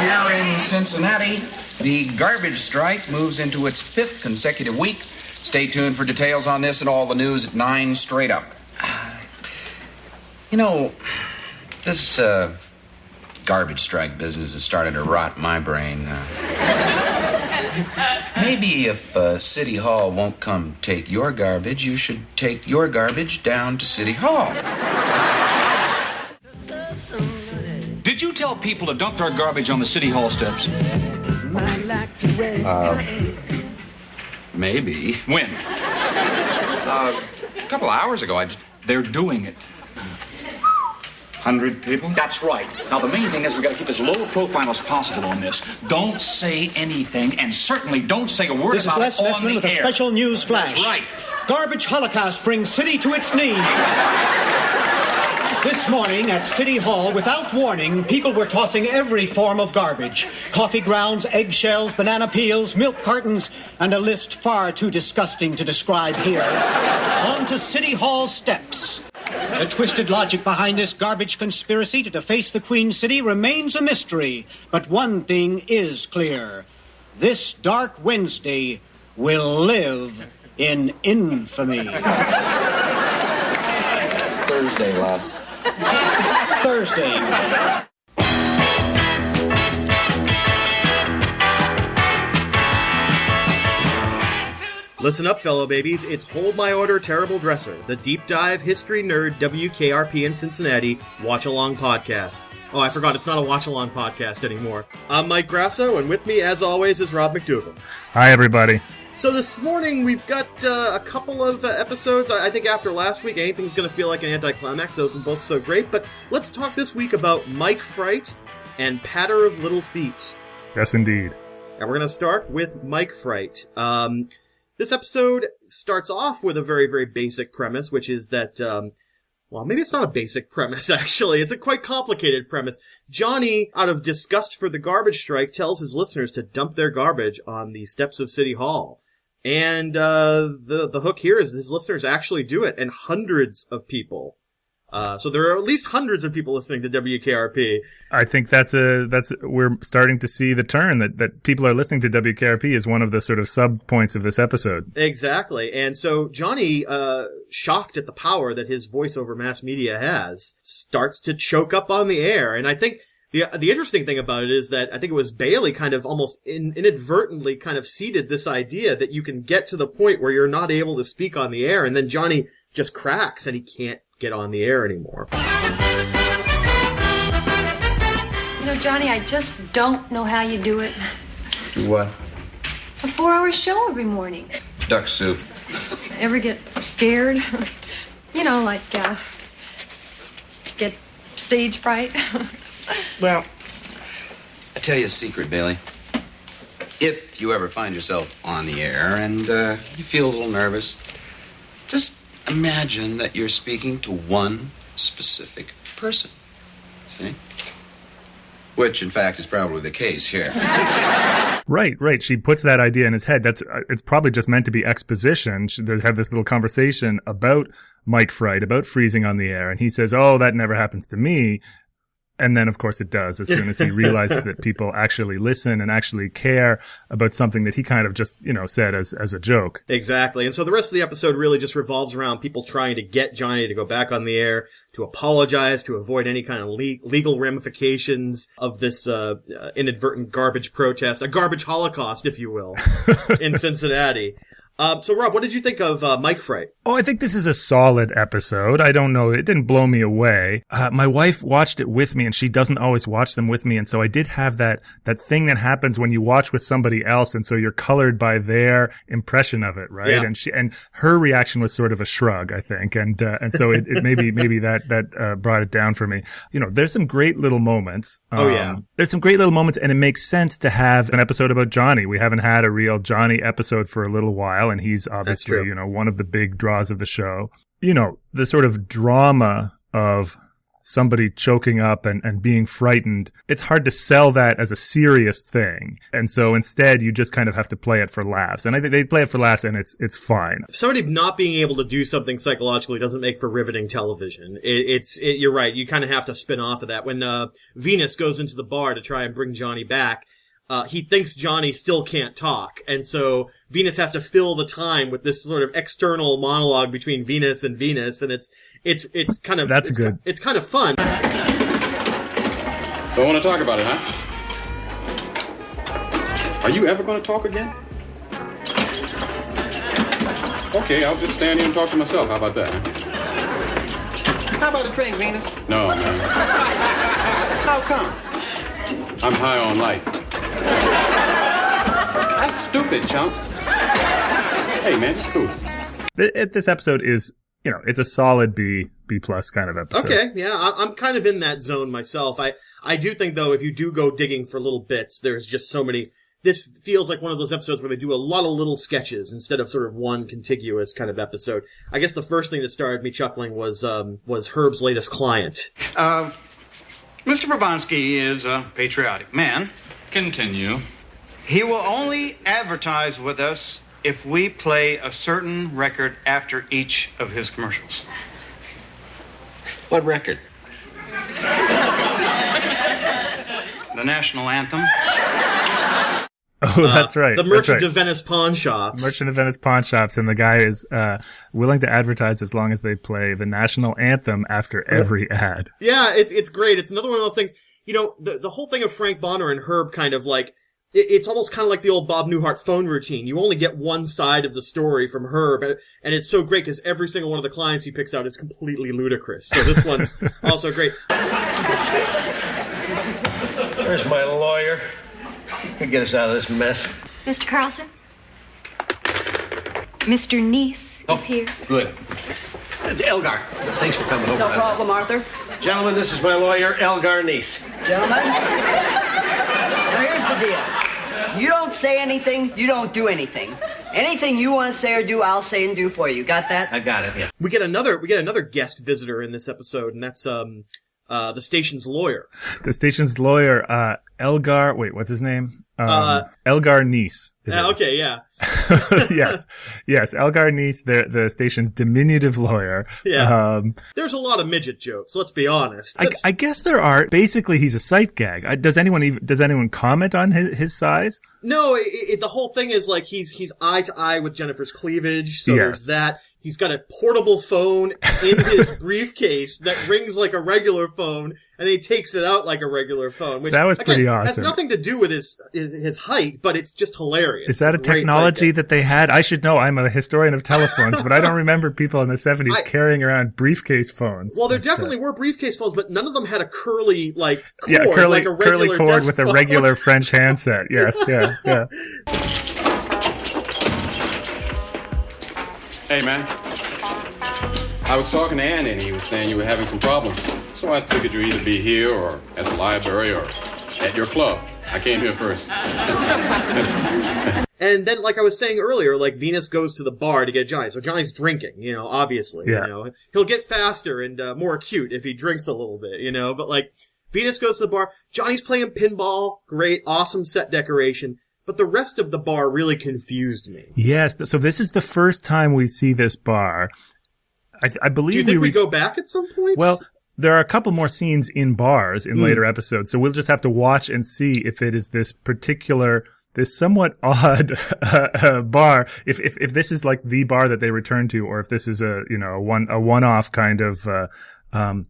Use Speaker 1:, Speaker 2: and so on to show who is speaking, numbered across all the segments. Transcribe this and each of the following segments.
Speaker 1: Here in Cincinnati, the garbage strike moves into its 5th consecutive week. Stay tuned for details on this and all the news at 9 straight up. You know, this garbage strike business is starting to rot my brain. Maybe if City Hall won't come take your garbage, you should take your garbage down to City Hall.
Speaker 2: Did you tell people to dump their garbage on the City Hall steps?
Speaker 1: Maybe.
Speaker 2: When?
Speaker 1: A couple hours ago,
Speaker 2: They're doing it.
Speaker 1: 100 people?
Speaker 2: That's right. Now, the main thing is we got to keep as low a profile as possible on this. Don't say anything, and certainly don't say a word about it on the air.
Speaker 3: This is Les Nessman with a special news flash.
Speaker 2: That's right.
Speaker 3: Garbage holocaust brings city to its knees. This morning at City Hall, without warning, people were tossing every form of garbage. Coffee grounds, eggshells, banana peels, milk cartons, and a list far too disgusting to describe here. Onto City Hall steps. The twisted logic behind this garbage conspiracy to deface the Queen City remains a mystery. But one thing is clear. This dark Wednesday will live in infamy.
Speaker 1: It's Thursday, Les.
Speaker 3: Thursday.
Speaker 4: Listen up, fellow babies. It's Hold My Order, Terrible Dresser, the deep dive history nerd WKRP in Cincinnati watch-along podcast. Oh, I forgot, it's not a watch-along podcast anymore. I'm Mike Grasso, and with me, as always, is Rob McDougall.
Speaker 5: Hi, everybody.
Speaker 4: So this morning, we've got a couple of episodes. I think after last week, anything's going to feel like an anticlimax. Those were both so great. But let's talk this week about Mike Fright and Patter of Little Feet.
Speaker 5: Yes, indeed.
Speaker 4: And we're going to start with Mike Fright. This episode starts off with a very, very basic premise, which is that, well, maybe it's not a basic premise, actually. It's a quite complicated premise. Johnny, out of disgust for the garbage strike, tells his listeners to dump their garbage on the steps of City Hall. And the hook here is his listeners actually do it, and hundreds of people. So there are at least hundreds of people listening to WKRP.
Speaker 5: I think we're starting to see the turn that people are listening to WKRP is one of the sort of sub points of this episode.
Speaker 4: Exactly. And so Johnny, shocked at the power that his voiceover mass media has, starts to choke up on the air. And I think the interesting thing about it is that I think it was Bailey kind of almost inadvertently kind of seeded this idea that you can get to the point where you're not able to speak on the air, and then Johnny just cracks and he can't get on the air anymore.
Speaker 6: You know, Johnny, I just don't know how you do it.
Speaker 1: Do what?
Speaker 6: A 4-hour show every morning.
Speaker 1: Duck soup.
Speaker 6: Ever get scared? You know, like, get stage fright?
Speaker 1: Well, I tell you a secret, Bailey. If you ever find yourself on the air and you feel a little nervous, just imagine that you're speaking to one specific person. See? Which, in fact, is probably the case here.
Speaker 5: Right. She puts that idea in his head. It's probably just meant to be exposition. They have this little conversation about Mike Fright, about freezing on the air, and he says, "Oh, that never happens to me." And then, of course, it does as soon as he realizes that people actually listen and actually care about something that he kind of just, said as a joke.
Speaker 4: Exactly. And so the rest of the episode really just revolves around people trying to get Johnny to go back on the air, to apologize, to avoid any kind of legal ramifications of this inadvertent garbage protest, a garbage holocaust, if you will, in Cincinnati. So, Rob, what did you think of Mike Fright?
Speaker 5: Oh, I think this is a solid episode. I don't know. It didn't blow me away. My wife watched it with me, and she doesn't always watch them with me. And so I did have that thing that happens when you watch with somebody else, and so you're colored by their impression of it, right?
Speaker 4: Yeah.
Speaker 5: And her reaction was sort of a shrug, I think. And so it maybe that brought it down for me. There's some great little moments. There's some great little moments, and it makes sense to have an episode about Johnny. We haven't had a real Johnny episode for a little while, and he's obviously, one of the big draws of the show. The sort of drama of somebody choking up and being frightened, it's hard to sell that as a serious thing. And so instead, you just kind of have to play it for laughs. And I think they play it for laughs, and it's fine.
Speaker 4: Somebody not being able to do something psychologically doesn't make for riveting television. You're right. You kind of have to spin off of that. When Venus goes into the bar to try and bring Johnny back, he thinks Johnny still can't talk, and so Venus has to fill the time with this sort of external monologue between Venus, and it's kind of
Speaker 5: good.
Speaker 4: It's kind of fun.
Speaker 7: Don't want to talk about it, huh? Are you ever going to talk again? Okay, I'll just stand here and talk to myself. How about that? Huh?
Speaker 8: How about a drink, Venus?
Speaker 7: No, man.
Speaker 8: How come?
Speaker 7: I'm high on life. That's stupid, chump. Hey, man, just cool.
Speaker 5: This episode is, it's a solid B plus kind of episode.
Speaker 4: Okay, yeah, I'm kind of in that zone myself. I do think, though, if you do go digging for little bits, there's just so many. This feels like one of those episodes where they do a lot of little sketches instead of sort of one contiguous kind of episode. I guess the first thing that started me chuckling was Herb's latest client.
Speaker 9: Mr. Brabonsky is a patriotic man.
Speaker 2: Continue.
Speaker 9: He will only advertise with us if we play a certain record after each of his commercials.
Speaker 1: What record?
Speaker 9: The national anthem.
Speaker 5: Oh, that's right.
Speaker 4: The Merchant of Venice pawn shops.
Speaker 5: Merchant of Venice pawn shops, and the guy is willing to advertise as long as they play the national anthem after every ad.
Speaker 4: Yeah, it's great. It's another one of those things. The whole thing of Frank Bonner and Herb kind of like, it's almost kind of like the old Bob Newhart phone routine. You only get one side of the story from Herb, and it's so great because every single one of the clients he picks out is completely ludicrous. So this one's also great.
Speaker 10: There's my lawyer. He'll get us out of this mess.
Speaker 6: Mr. Carlson? Mr. Neese is here.
Speaker 10: Good. Elgar, thanks for coming over.
Speaker 8: No problem, Arthur.
Speaker 10: Gentlemen, this is my lawyer, Elgar Neese.
Speaker 8: Gentlemen, now here's the deal. You don't say anything, you don't do anything. Anything you want to say or do, I'll say and do for you. Got that?
Speaker 10: I got it, yeah.
Speaker 4: We get another guest visitor in this episode, and that's the station's lawyer.
Speaker 5: The station's lawyer, Elgar. Wait, what's his name? Elgar Neese.
Speaker 4: Okay, yeah.
Speaker 5: Yes. Elgar Neese, the station's diminutive lawyer.
Speaker 4: Yeah. There's a lot of midget jokes. Let's be honest.
Speaker 5: I guess there are. Basically, he's a sight gag. Does anyone comment on his size?
Speaker 4: No. The whole thing is like he's eye to eye with Jennifer's cleavage. So there's that. He's got a portable phone in his briefcase that rings like a regular phone, and he takes it out like a regular phone. Which,
Speaker 5: that was pretty
Speaker 4: again,
Speaker 5: awesome.
Speaker 4: Has nothing to do with his height, but it's just hilarious.
Speaker 5: Is that a technology that they had? I should know. I'm a historian of telephones, but I don't remember people in the 70s carrying around briefcase phones.
Speaker 4: Well, there definitely were briefcase phones, but none of them had a curly cord,
Speaker 5: curly
Speaker 4: like a regular
Speaker 5: cord with
Speaker 4: phone.
Speaker 5: a regular French handset. Yes, yeah.
Speaker 7: Hey, man. I was talking to Andy, and he was saying you were having some problems. So I figured you'd either be here, or at the library, or at your club. I came here first.
Speaker 4: And then, like I was saying earlier, like Venus goes to the bar to get Johnny. So Johnny's drinking, obviously.
Speaker 5: Yeah.
Speaker 4: He'll get faster and more acute if he drinks a little bit, But like, Venus goes to the bar. Johnny's playing pinball. Great, awesome set decoration. But the rest of the bar really confused me.
Speaker 5: Yes. So this is the first time we see this bar. I believe.
Speaker 4: Do you think we go back at some point?
Speaker 5: Well, there are a couple more scenes in bars in later episodes, so we'll just have to watch and see if it is this somewhat odd bar. If this is like the bar that they return to, or if this is a one-off kind of. How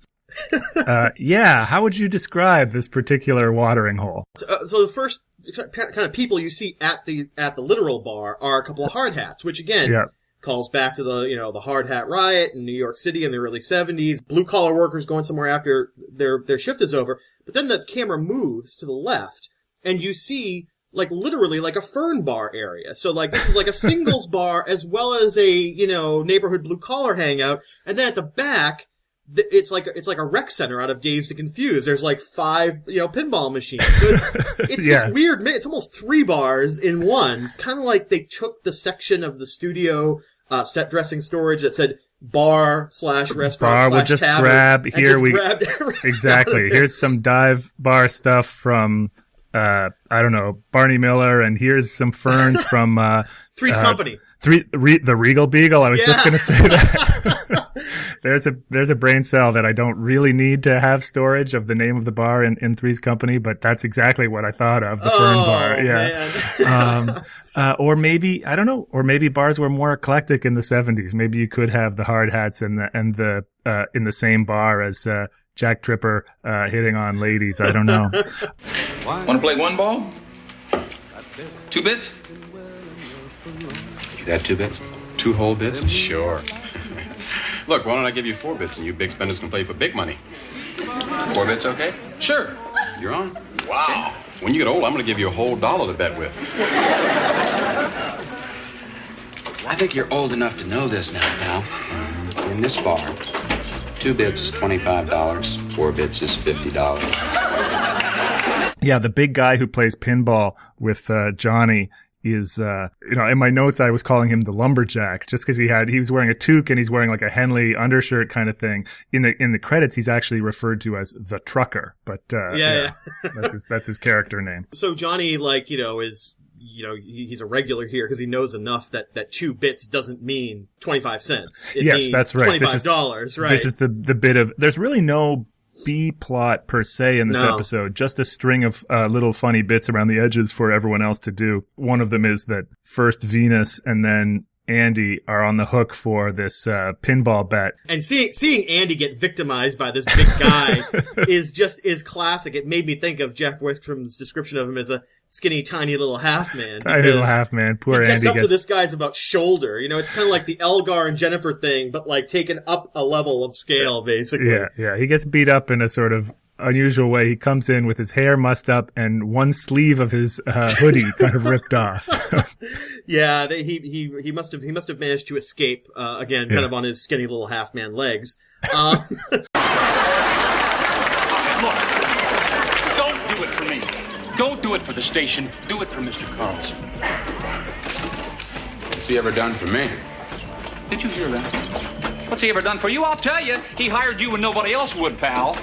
Speaker 5: would you describe this particular watering hole?
Speaker 4: So the first kind of people you see at the literal bar are a couple of hard hats, which again. Yeah. Calls back to the hard hat riot in New York City in the early 70s. Blue collar workers going somewhere after their shift is over. But then the camera moves to the left and you see like literally like a fern bar area. So like this is like a singles bar as well as a, neighborhood blue collar hangout. And then at the back, it's like a rec center out of Dazed and Confused. There's like 5, pinball machines. So it's this weird, it's almost 3 bars in one. Kind of like they took the section of the studio set dressing storage that said bar slash restaurant
Speaker 5: Bar
Speaker 4: slash
Speaker 5: would just
Speaker 4: tavern
Speaker 5: grab
Speaker 4: and
Speaker 5: here
Speaker 4: just
Speaker 5: we
Speaker 4: grabbed everything
Speaker 5: exactly.
Speaker 4: out of there.
Speaker 5: Here's some dive bar stuff from I don't know, Barney Miller, and here's some ferns from
Speaker 4: Three's Company.
Speaker 5: The Regal Beagle. I was just going to say that. there's a brain cell that I don't really need to have storage of the name of the bar in Three's Company, but that's exactly what I thought of, the Fern Bar. Yeah. Or maybe, I don't know, or maybe bars were more eclectic in the 70s. Maybe you could have the hard hats in the same bar as Jack Tripper hitting on ladies. I don't know.
Speaker 2: Want to play one ball? 2 bits?
Speaker 1: You got 2 bits?
Speaker 7: 2 whole bits? Sure. Look, why don't I give you 4 bits and you big spenders can play for big money?
Speaker 1: 4 bits, okay?
Speaker 2: Sure.
Speaker 7: You're on. Wow. When you get old, I'm going to give you a whole $1 to bet with.
Speaker 1: I think you're old enough to know this now, pal. In this bar, 2 bits is $25, 4 bits is $50.
Speaker 5: Yeah, the big guy who plays pinball with Johnny is, in my notes I was calling him the lumberjack just because he was wearing a toque and he's wearing like a Henley undershirt kind of thing. In the credits, he's actually referred to as the trucker, but that's his character name.
Speaker 4: So Johnny, he's a regular here because he knows enough that 2 bits doesn't mean 25 cents. It
Speaker 5: yes,
Speaker 4: means
Speaker 5: that's right.
Speaker 4: $25, right?
Speaker 5: This is the bit of, there's really no B plot per se in this episode, just a string of little funny bits around the edges for everyone else to do. One of them is that first Venus and then Andy are on the hook for this pinball bet.
Speaker 4: And seeing Andy get victimized by this big guy is classic. It made me think of Jeff Wistrom's description of him as a skinny, tiny little half man.
Speaker 5: Tiny little half man. Poor Andy.
Speaker 4: Gets up to this guy's about shoulder. It's kind of like the Elgar and Jennifer thing, but like taken up a level of scale, basically.
Speaker 5: Yeah. He gets beat up in a sort of unusual way. He comes in with his hair mussed up and one sleeve of his hoodie kind of ripped off.
Speaker 4: Yeah, he must have managed to escape again, kind of on his skinny little half man legs.
Speaker 2: Look, don't do it for me. Don't do it for the station. Do it for Mr. Carlson.
Speaker 1: What's he ever done for me?
Speaker 2: Did you hear that? What's he ever done for you? I'll tell you. He hired you when nobody else would, pal.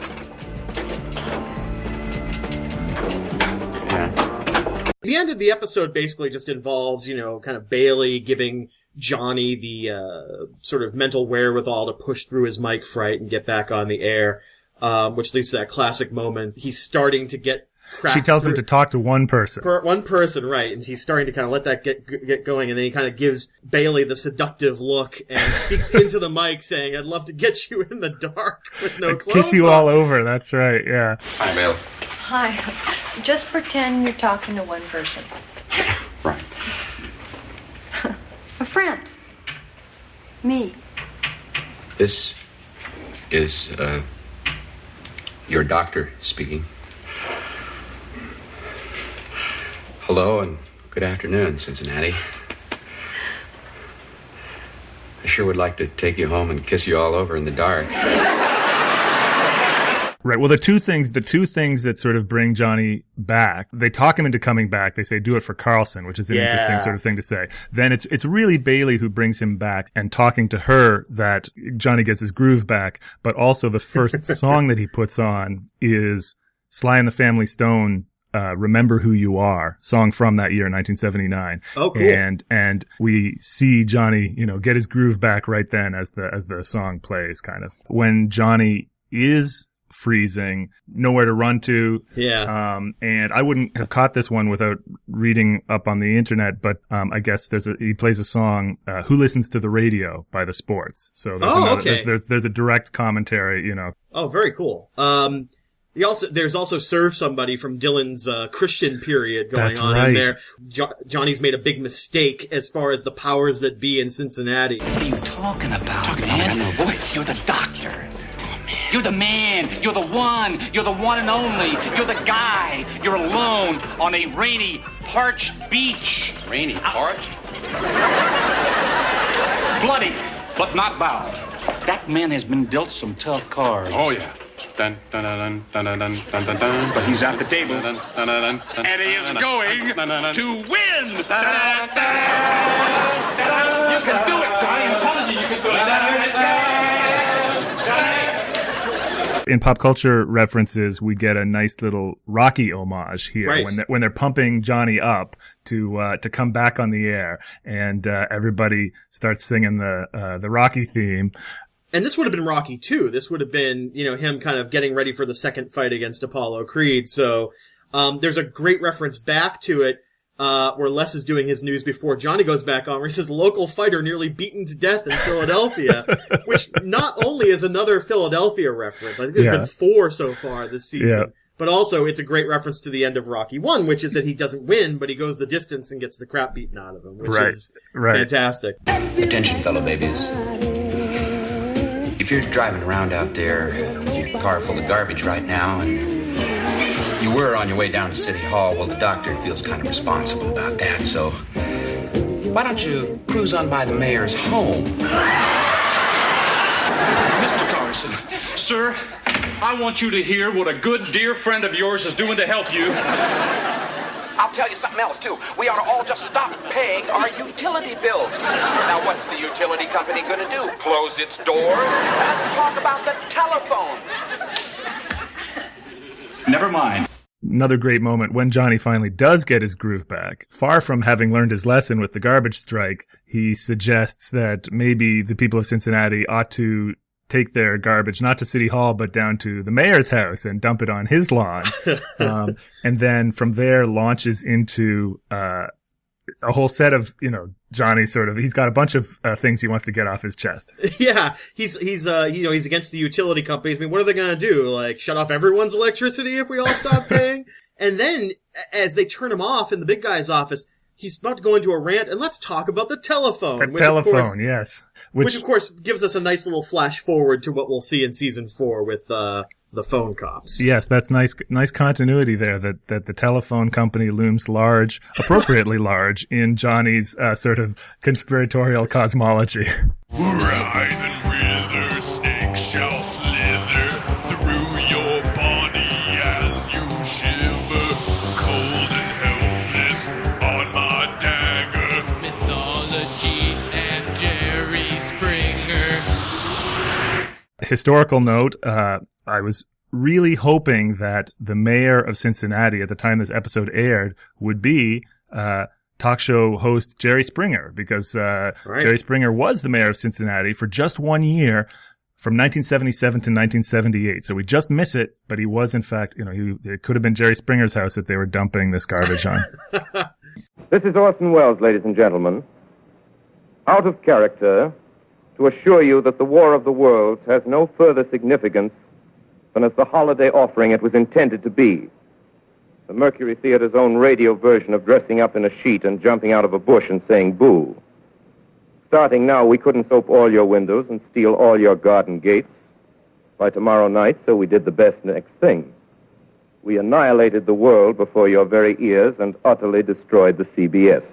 Speaker 1: Yeah.
Speaker 4: The end of the episode basically just involves, kind of Bailey giving Johnny the sort of mental wherewithal to push through his mic fright and get back on the air, which leads to that classic moment. He's starting to get
Speaker 5: She tells him to talk to one person.
Speaker 4: One person, right. And he's starting to kind of let that get going. And then he kind of gives Bailey the seductive look and speaks into the mic saying, I'd love to get you in the dark with no clothes
Speaker 5: Kiss you
Speaker 4: on.
Speaker 5: all over. That's right. Yeah.
Speaker 1: Hi, Bailey.
Speaker 6: Hi. Just pretend you're talking to one person.
Speaker 1: Right.
Speaker 6: A friend. Me.
Speaker 1: This is, your doctor speaking. Hello and good afternoon, Cincinnati. I sure would like to take you home and kiss you all over in the dark.
Speaker 5: Right. Well, the two things that sort of bring Johnny back, they talk him into coming back. They say, do it for Carlson, which is an interesting sort of thing to say. Then it's really Bailey who brings him back and talking to her that Johnny gets his groove back. But also the first song that he puts on is Sly and the Family Stone, Remember Who You Are, song from that year, 1979.
Speaker 4: Oh, cool.
Speaker 5: And we see Johnny, get his groove back right then as the song plays, kind of. When Johnny is freezing, nowhere to run to.
Speaker 4: Yeah.
Speaker 5: And I wouldn't have caught this one without reading up on the internet, but I guess he plays a song, Who Listens to the Radio by The Sports. So there's a direct commentary,
Speaker 4: Oh, very cool. There's also Serve Somebody from Dylan's Christian period going on in there. Johnny's made a big mistake as far as the powers that be in Cincinnati.
Speaker 2: What are you talking about, man?
Speaker 1: No voice.
Speaker 2: You're the doctor. You're the man. You're the one. You're the one and only. You're the guy. You're alone on a rainy, parched beach.
Speaker 7: Rainy, parched?
Speaker 2: Bloody, but not bound. That man has been dealt some tough cards.
Speaker 7: Oh, yeah. Dun, dun, dun, dun, dun, dun, dun, dun, dun.
Speaker 2: But he's at the table.
Speaker 7: Dun, dun, dun, dun,
Speaker 2: And he is
Speaker 7: dun, dun,
Speaker 2: going
Speaker 7: dun, dun, dun.
Speaker 2: to win. You can do it, Johnny. I'm telling you, you can do it.
Speaker 5: In pop culture references, we get a nice little Rocky homage here
Speaker 4: Right.
Speaker 5: when they're pumping Johnny up to come back on the air, and everybody starts singing the Rocky theme.
Speaker 4: And this would have been Rocky too. This would have been, him kind of getting ready for the second fight against Apollo Creed. So, there's a great reference back to it, where Les is doing his news before Johnny goes back on, where he says, local fighter nearly beaten to death in Philadelphia, which not only is another Philadelphia reference, I think there's been 4 so far this season, but also it's a great reference to the end of Rocky 1, which is that he doesn't win, but he goes the distance and gets the crap beaten out of him, which is fantastic.
Speaker 1: Attention, fellow babies. If you're driving around out there with your car full of garbage right now, and you were on your way down to City Hall, well, the doctor feels kind of responsible about that, so why don't you cruise on by the mayor's home?
Speaker 2: Mr. Carlson, sir, I want you to hear what a good, dear friend of yours is doing to help you.
Speaker 11: I'll tell you something else, too. We ought to all just stop paying our utility bills. Now, what's the utility company going to do? Close its doors? Let's talk about the telephone.
Speaker 2: Never mind.
Speaker 5: Another great moment when Johnny finally does get his groove back. Far from having learned his lesson with the garbage strike, he suggests that maybe the people of Cincinnati ought to take their garbage not to City Hall but down to the mayor's house and dump it on his lawn. And then from there launches into a whole set of, Johnny he's got a bunch of things he wants to get off his chest.
Speaker 4: Yeah, he's against the utility companies. I mean, what are they going to do? Like, shut off everyone's electricity if we all stop paying? And then, as they turn him off in the big guy's office, he's about to go into a rant, and let's talk about the telephone.
Speaker 5: Yes.
Speaker 4: Which, of course, gives us a nice little flash forward to what we'll see in season 4 with the phone cops.
Speaker 5: Yes, that's nice continuity there, that the telephone company looms large, appropriately large, in Johnny's sort of conspiratorial cosmology.
Speaker 12: Ride and wither, snakes shall slither through your body as you shiver, cold and helpless on my dagger. Mythology and Jerry Springer.
Speaker 5: Historical note, I was really hoping that the mayor of Cincinnati at the time this episode aired would be talk show host Jerry Springer, because Jerry Springer was the mayor of Cincinnati for just 1 year, from 1977 to 1978. So we just miss it, but he was, in fact, it could have been Jerry Springer's house that they were dumping this garbage on.
Speaker 13: This is Orson Welles, ladies and gentlemen, out of character, to assure you that the War of the Worlds has no further significance than as the holiday offering it was intended to be. The Mercury Theater's own radio version of dressing up in a sheet and jumping out of a bush and saying boo. Starting now, we couldn't soap all your windows and steal all your garden gates. By tomorrow night, so we did the best next thing. We annihilated the world before your very ears and utterly destroyed the CBS.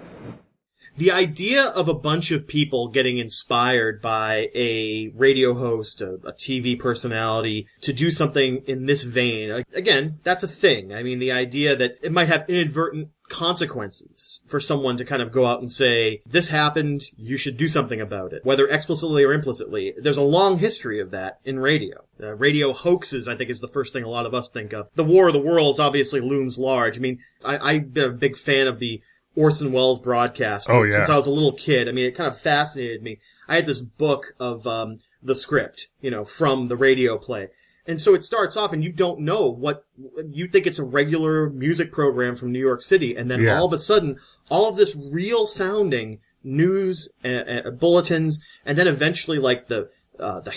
Speaker 4: The idea of a bunch of people getting inspired by a radio host, a TV personality, to do something in this vein, again, that's a thing. I mean, the idea that it might have inadvertent consequences for someone to kind of go out and say, this happened, you should do something about it, whether explicitly or implicitly. There's a long history of that in radio. Radio hoaxes, I think, is the first thing a lot of us think of. The War of the Worlds obviously looms large. I mean, I've been a big fan of the Orson Welles broadcast since I was a little kid. I mean, it kind of fascinated me. I had this book of the script, from the radio play. And so it starts off and you don't know what, you think it's a regular music program from New York City. And then all of a sudden, all of this real sounding news, bulletins, and then eventually like the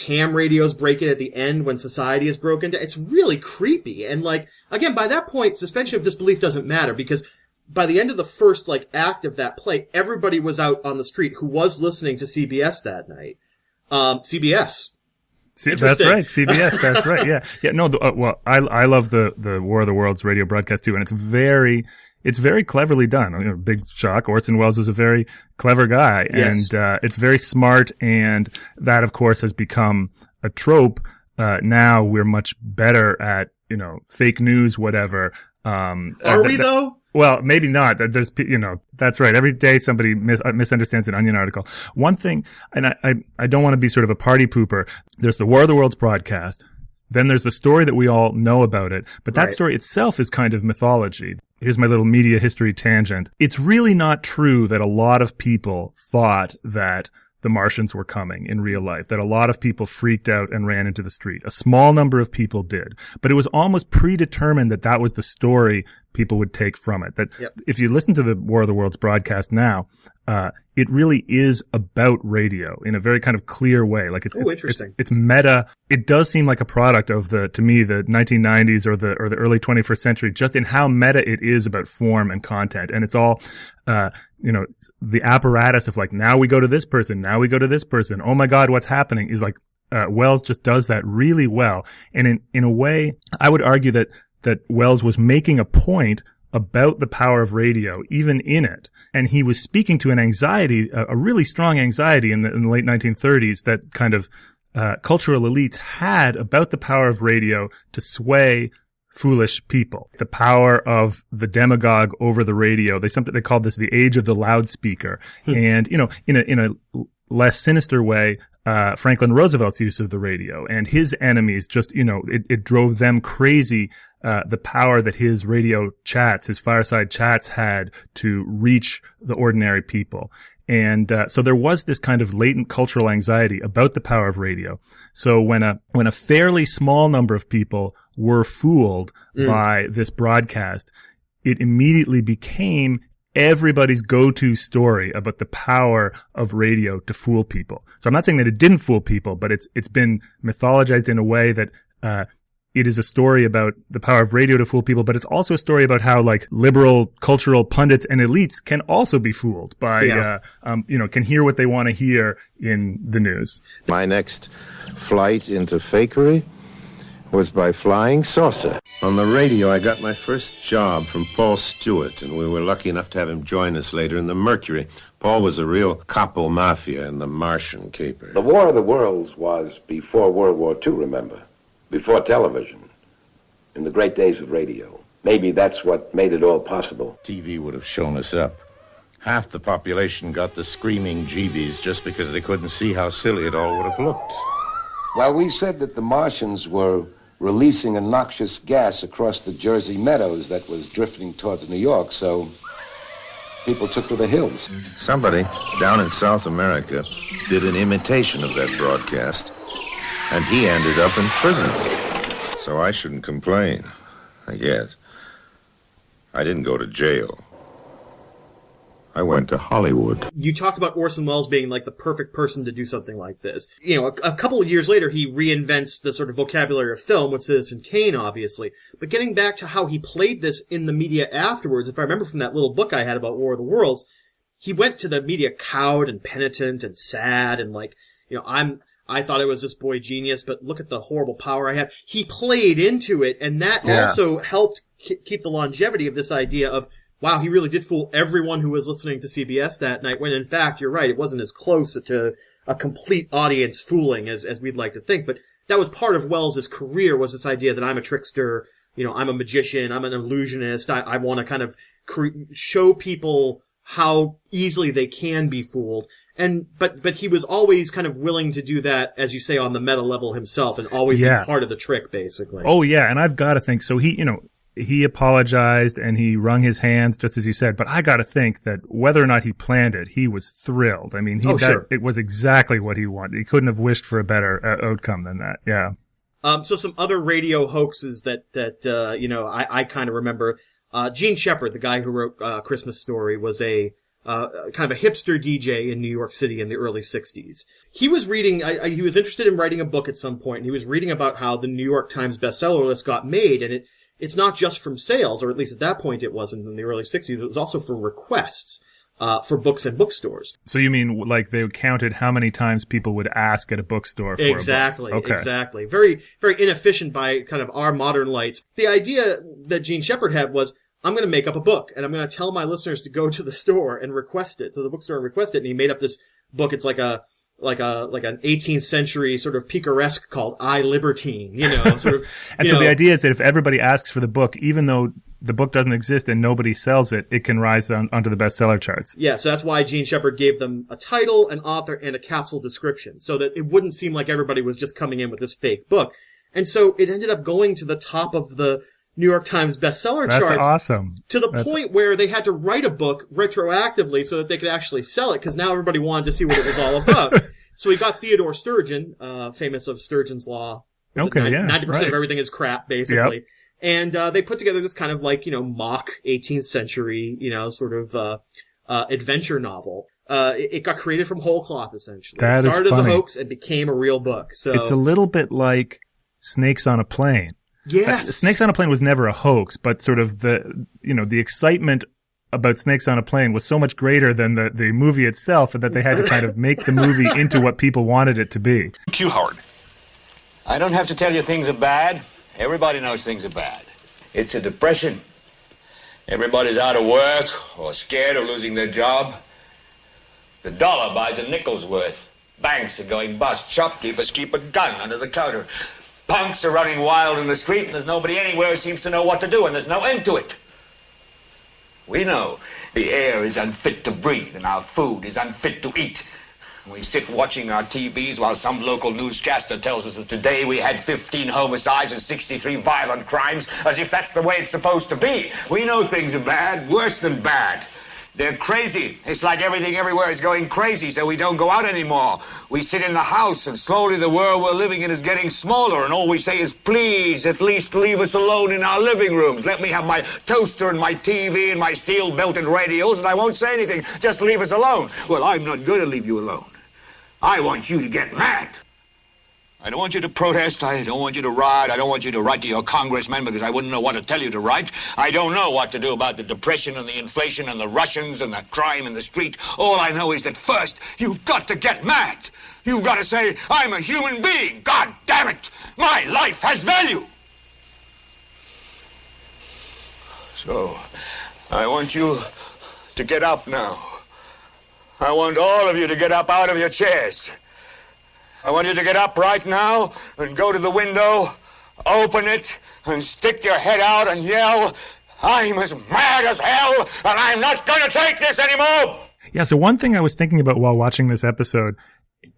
Speaker 4: ham radios break it at the end when society is broken down. It's really creepy. And like, again, by that point, suspension of disbelief doesn't matter, because by the end of the first act of that play, everybody was out on the street who was listening to CBS that night. CBS.
Speaker 5: That's right. CBS. That's right. Yeah. Yeah. No. I love the War of the Worlds radio broadcast too, and it's very cleverly done. Big shock. Orson Welles was a very clever guy,
Speaker 4: yes.
Speaker 5: And it's very smart. And that, of course, has become a trope. Now we're much better at fake news, whatever.
Speaker 4: Are we though?
Speaker 5: Well, maybe not. There's, that's right. Every day somebody misunderstands an Onion article. One thing, and I don't want to be sort of a party pooper. There's the War of the Worlds broadcast. Then there's the story that we all know about it, but that story itself is kind of mythology. Here's my little media history tangent. It's really not true that a lot of people thought that the Martians were coming in real life, that a lot of people freaked out and ran into the street. A small number of people did, but it was almost predetermined that that was the story people would take from it. That if you listen to the War of the Worlds broadcast now, it really is about radio in a very kind of clear way. Like it's meta. It does seem like a product of to me, the 1990s or the early 21st century, just in how meta it is about form and content. And it's all, the apparatus of like, now we go to this person, now we go to this person. Oh my God, what's happening is like, Wells just does that really well. And in a way, I would argue that Wells was making a point about the power of radio, even in it. And he was speaking to an anxiety, a really strong anxiety in the late 1930s that kind of, cultural elites had about the power of radio to sway foolish people. The power of the demagogue over the radio. They called this the age of the loudspeaker. And, in a less sinister way, Franklin Roosevelt's use of the radio and his enemies just, it drove them crazy. The power that his radio chats, his fireside chats had to reach the ordinary people. And so there was this kind of latent cultural anxiety about the power of radio. So when a fairly small number of people were fooled by this broadcast, it immediately became everybody's go-to story about the power of radio to fool people. So I'm not saying that it didn't fool people, but it's been mythologized in a way that it is a story about the power of radio to fool people, but it's also a story about how like liberal cultural pundits and elites can also be fooled by, can hear what they want to hear in the news.
Speaker 14: My next flight into fakery was by flying saucer. On the radio, I got my first job from Paul Stewart, and we were lucky enough to have him join us later in the Mercury. Paul was a real capo mafia in the Martian caper.
Speaker 15: The War of the Worlds was before World War II, remember? Before television, in the great days of radio. Maybe that's what made it all possible.
Speaker 14: TV would have shown us up. Half the population got the screaming jeebies just because they couldn't see how silly it all would have looked.
Speaker 15: Well, we said that the Martians were releasing a noxious gas across the Jersey meadows that was drifting towards New York, so people took to the hills.
Speaker 14: Somebody down in South America did an imitation of that broadcast, and he ended up in prison. So I shouldn't complain, I guess. I didn't go to jail. I went to Hollywood.
Speaker 4: You talked about Orson Welles being like the perfect person to do something like this. A couple of years later, he reinvents the sort of vocabulary of film with Citizen Kane, obviously. But getting back to how he played this in the media afterwards, if I remember from that little book I had about War of the Worlds, he went to the media cowed and penitent and sad and like, I thought I was this boy genius, but look at the horrible power I have. He played into it, and that also helped keep the longevity of this idea of, wow, he really did fool everyone who was listening to CBS that night, when in fact, you're right, it wasn't as close to a complete audience fooling as we'd like to think. But that was part of Wells's career, was this idea that I'm a trickster, I'm a magician, I'm an illusionist, I want to kind of show people how easily they can be fooled. But he was always kind of willing to do that, as you say, on the meta level himself, and always be part of the trick, basically.
Speaker 5: Oh yeah, and I've got to think so. He apologized and he wrung his hands, just as you said. But I got to think that whether or not he planned it, he was thrilled. I mean, it was exactly what he wanted. He couldn't have wished for a better outcome than that. Yeah.
Speaker 4: So some other radio hoaxes that I kind of remember. Gene Shepard, the guy who wrote Christmas Story, was a kind of a hipster DJ in New York City in the early 60s. He was reading, he was interested in writing a book at some point, and he was reading about how the New York Times bestseller list got made, and it's not just from sales, or at least at that point it wasn't in the early 60s, it was also from requests for books and bookstores.
Speaker 5: So you mean like they counted how many times people would ask at a bookstore for
Speaker 4: Exactly,
Speaker 5: a book? Okay.
Speaker 4: Exactly. Very, very inefficient by kind of our modern lights. The idea that Gene Shepard had was, I'm going to make up a book, and I'm going to tell my listeners to go to the store and request it, to the bookstore and request it. And he made up this book. It's like an 18th century sort of picaresque called I Libertine, sort of.
Speaker 5: And so the idea is that if everybody asks for the book, even though the book doesn't exist and nobody sells it, it can rise onto the bestseller charts.
Speaker 4: Yeah, so that's why Gene Shepard gave them a title, an author, and a capsule description, so that it wouldn't seem like everybody was just coming in with this fake book. And so it ended up going to the top of the New York Times bestseller charts.
Speaker 5: That's awesome.
Speaker 4: To the point where they had to write a book retroactively so that they could actually sell it, because now everybody wanted to see what it was all about. So we got Theodore Sturgeon, famous of Sturgeon's Law. 90% of everything is crap, basically.
Speaker 5: Yep.
Speaker 4: And they put together this kind of like, mock 18th century, sort of adventure novel. It got created from whole cloth, essentially.
Speaker 5: That
Speaker 4: it started
Speaker 5: is
Speaker 4: as a
Speaker 5: funny.
Speaker 4: hoax and became a real book. So
Speaker 5: it's a little bit like Snakes on a Plane.
Speaker 4: Yes.
Speaker 5: Snakes on a Plane was never a hoax, but sort of the excitement about Snakes on a Plane was so much greater than the movie itself that they had to kind of make the movie into what people wanted it to be.
Speaker 16: Q, Howard. I don't have to tell you things are bad. Everybody knows things are bad. It's a depression. Everybody's out of work or scared of losing their job. The dollar buys a nickel's worth. Banks are going bust. Shopkeepers keep a gun under the counter. Punks are running wild in the street, and there's nobody anywhere who seems to know what to do, and there's no end to it. We know the air is unfit to breathe, and our food is unfit to eat. We sit watching our TVs while some local newscaster tells us that today we had 15 homicides and 63 violent crimes, as if that's the way it's supposed to be. We know things are bad, worse than bad. They're crazy. It's like everything everywhere is going crazy, so we don't go out anymore. We sit in the house, and slowly the world we're living in is getting smaller, and all we say is, please, at least leave us alone in our living rooms. Let me have my toaster and my TV and my steel-belted radios, and I won't say anything. Just leave us alone. Well, I'm not going to leave you alone. I want you to get mad. I don't want you to protest. I don't want you to riot. I don't want you to write to your congressman because I wouldn't know what to tell you to write. I don't know what to do about the depression and the inflation and the Russians and the crime in the street. All I know is that first, you've got to get mad. You've got to say, I'm a human being. God damn it. My life has value. So, I want you to get up now. I want all of you to get up out of your chairs. I want you to get up right now and go to the window, open it, and stick your head out and yell, I'm as mad as hell, and I'm not going to take this anymore!
Speaker 5: Yeah, so one thing I was thinking about while watching this episode,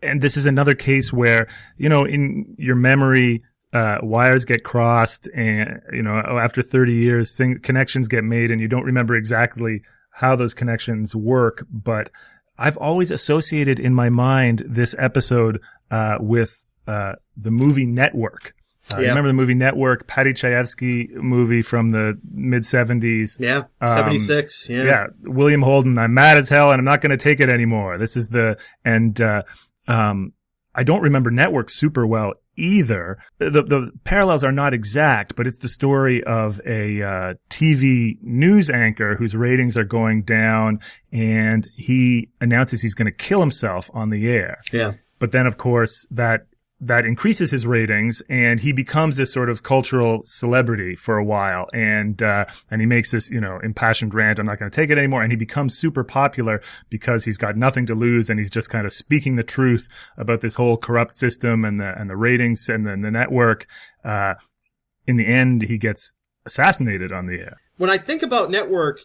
Speaker 5: and this is another case where, in your memory, wires get crossed and, after 30 years, connections get made and you don't remember exactly how those connections work, but I've always associated in my mind this episode with the movie Network. Remember the movie Network, Paddy Chayefsky movie from the mid-70s?
Speaker 4: Yeah, 76.
Speaker 5: Yeah, William Holden, I'm mad as hell and I'm not going to take it anymore. This is I don't remember Network super well either. The parallels are not exact, but it's the story of a TV news anchor whose ratings are going down, and he announces he's going to kill himself on the air.
Speaker 4: Yeah.
Speaker 5: But then, of course, that increases his ratings, and he becomes this sort of cultural celebrity for a while. And he makes this, impassioned rant, I'm not going to take it anymore. And he becomes super popular because he's got nothing to lose, and he's just kind of speaking the truth about this whole corrupt system and the ratings and the network. In the end, he gets assassinated on the air.
Speaker 4: When I think about Network,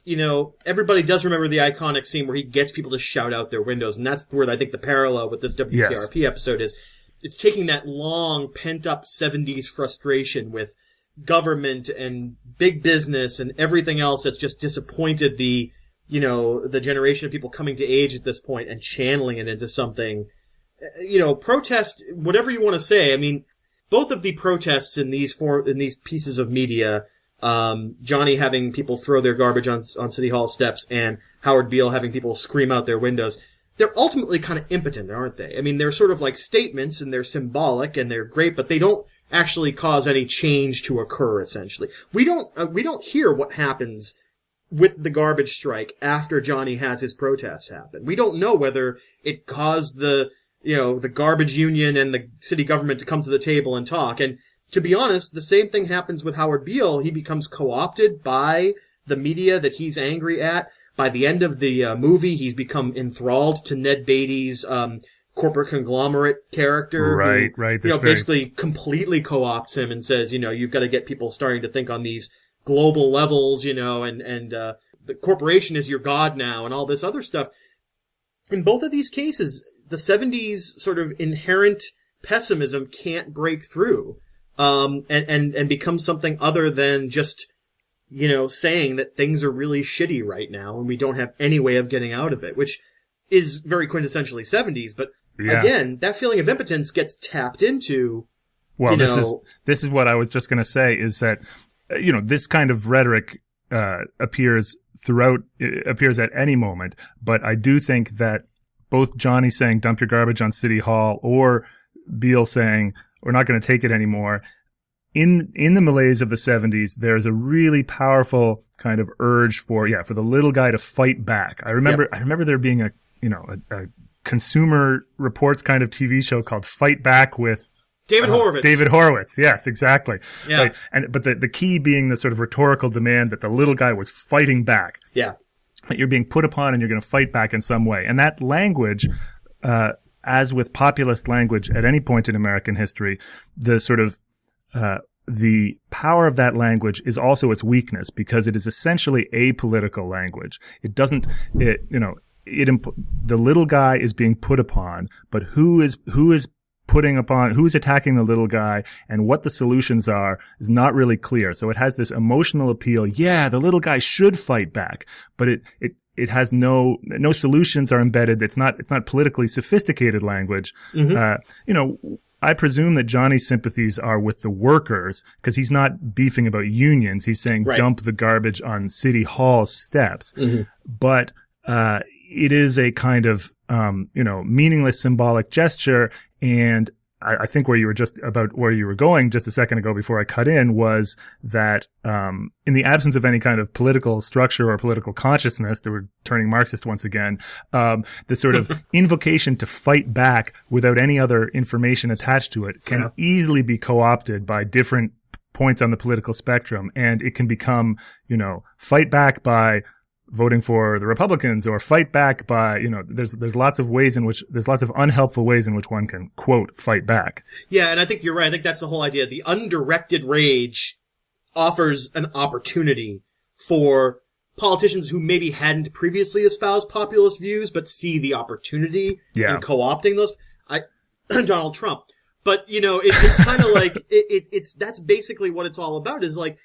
Speaker 4: everybody does remember the iconic scene where he gets people to shout out their windows. And that's where I think the parallel with this WPRP episode is. It's taking that long, pent-up 70s frustration with government and big business and everything else that's just disappointed the generation of people coming to age at this point and channeling it into something. Protest, whatever you want to say. I mean, both of the protests in these pieces of media, Johnny having people throw their garbage on City Hall steps and Howard Beale having people scream out their windows, they're ultimately kind of impotent, aren't they? I mean, they're sort of like statements and they're symbolic and they're great, but they don't actually cause any change to occur, essentially. We don't hear what happens with the garbage strike after Johnny has his protest happen. We don't know whether it caused the garbage union and the city government to come to the table and talk. And to be honest, the same thing happens with Howard Beale. He becomes co-opted by the media that he's angry at. By the end of the movie, he's become enthralled to Ned Beatty's corporate conglomerate character.
Speaker 5: Right.
Speaker 4: Who, basically completely co-opts him and says, you've got to get people starting to think on these global levels, and the corporation is your god now and all this other stuff. In both of these cases, the 70s sort of inherent pessimism can't break through. and become something other than just, saying that things are really shitty right now and we don't have any way of getting out of it, which is very quintessentially 70s. But again, that feeling of impotence gets tapped into.
Speaker 5: Well, this is what I was just going to say, is that, this kind of rhetoric appears at any moment. But I do think that both Johnny saying dump your garbage on City Hall or Beale saying we're not going to take it anymore, in the malaise of the 70s, there's a really powerful kind of urge for the little guy to fight back. I remember there being a Consumer Reports kind of TV show called Fight Back with
Speaker 4: David Horowitz.
Speaker 5: David Horowitz, yes, exactly.
Speaker 4: Yeah.
Speaker 5: Right. But the key being the sort of rhetorical demand that the little guy was fighting back.
Speaker 4: Yeah.
Speaker 5: That you're being put upon and you're going to fight back in some way. And that language, as with populist language at any point in American history, the sort of the power of that language is also its weakness, because it is essentially apolitical language. It doesn't, the little guy is being put upon, but who is attacking the little guy and what the solutions are is not really clear. So it has this emotional appeal. Yeah, the little guy should fight back, but it has no solutions are embedded. It's not politically sophisticated language. Mm-hmm. I presume that Johnny's sympathies are with the workers, because he's not beefing about unions. He's saying dump the garbage on City Hall steps. Mm-hmm. But it is a kind of meaningless symbolic gesture. And I think where you were going just a second ago before I cut in was that in the absence of any kind of political structure or political consciousness, that we're turning Marxist once again, the sort of invocation to fight back without any other information attached to it can easily be co-opted by different points on the political spectrum, and it can become, fight back by voting for the Republicans, or fight back by, there's lots of unhelpful ways in which one can, quote, fight back.
Speaker 4: Yeah, and I think you're right. I think that's the whole idea. The undirected rage offers an opportunity for politicians who maybe hadn't previously espoused populist views, but see the opportunity in co-opting those. Donald Trump. But, it's kind of like, that's basically what it's all about, is like,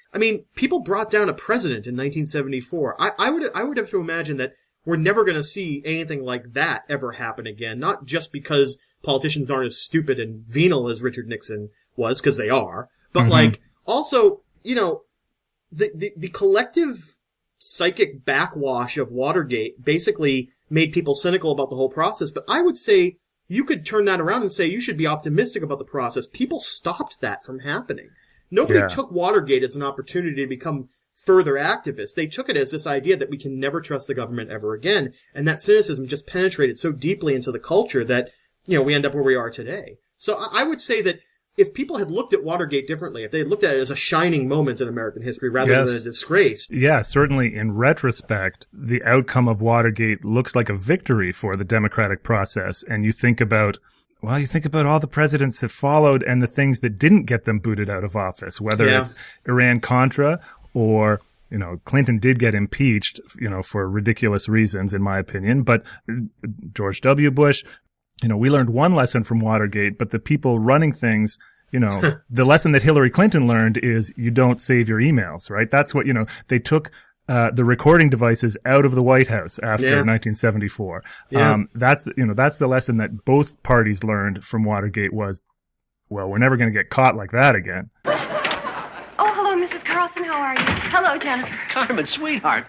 Speaker 4: people brought down a president in 1974. I would have to imagine that we're never going to see anything like that ever happen again. Not just because politicians aren't as stupid and venal as Richard Nixon was, because they are, but also, the collective psychic backwash of Watergate basically made people cynical about the whole process. But I would say, you could turn that around and say you should be optimistic about the process. People stopped that from happening. Nobody took Watergate as an opportunity to become further activists. They took it as this idea that we can never trust the government ever again. And that cynicism just penetrated so deeply into the culture that, we end up where we are today. So I would say that if people had looked at Watergate differently, if they had looked at it as a shining moment in American history rather than a disgrace. Yeah,
Speaker 5: certainly in retrospect, the outcome of Watergate looks like a victory for the democratic process. And you think about all the presidents that followed and the things that didn't get them booted out of office, whether it's Iran-Contra or, Clinton did get impeached, for ridiculous reasons, in my opinion. But George W. Bush, we learned one lesson from Watergate, but the people running things, the lesson that Hillary Clinton learned is you don't save your emails, right? That's what, they took the recording devices out of the White House after 1974. That's the lesson that both parties learned from Watergate was, well, we're never going to get caught like that again.
Speaker 6: Oh, hello, Mrs. Carlson. How are you? Hello, Jennifer.
Speaker 10: Carmen, sweetheart.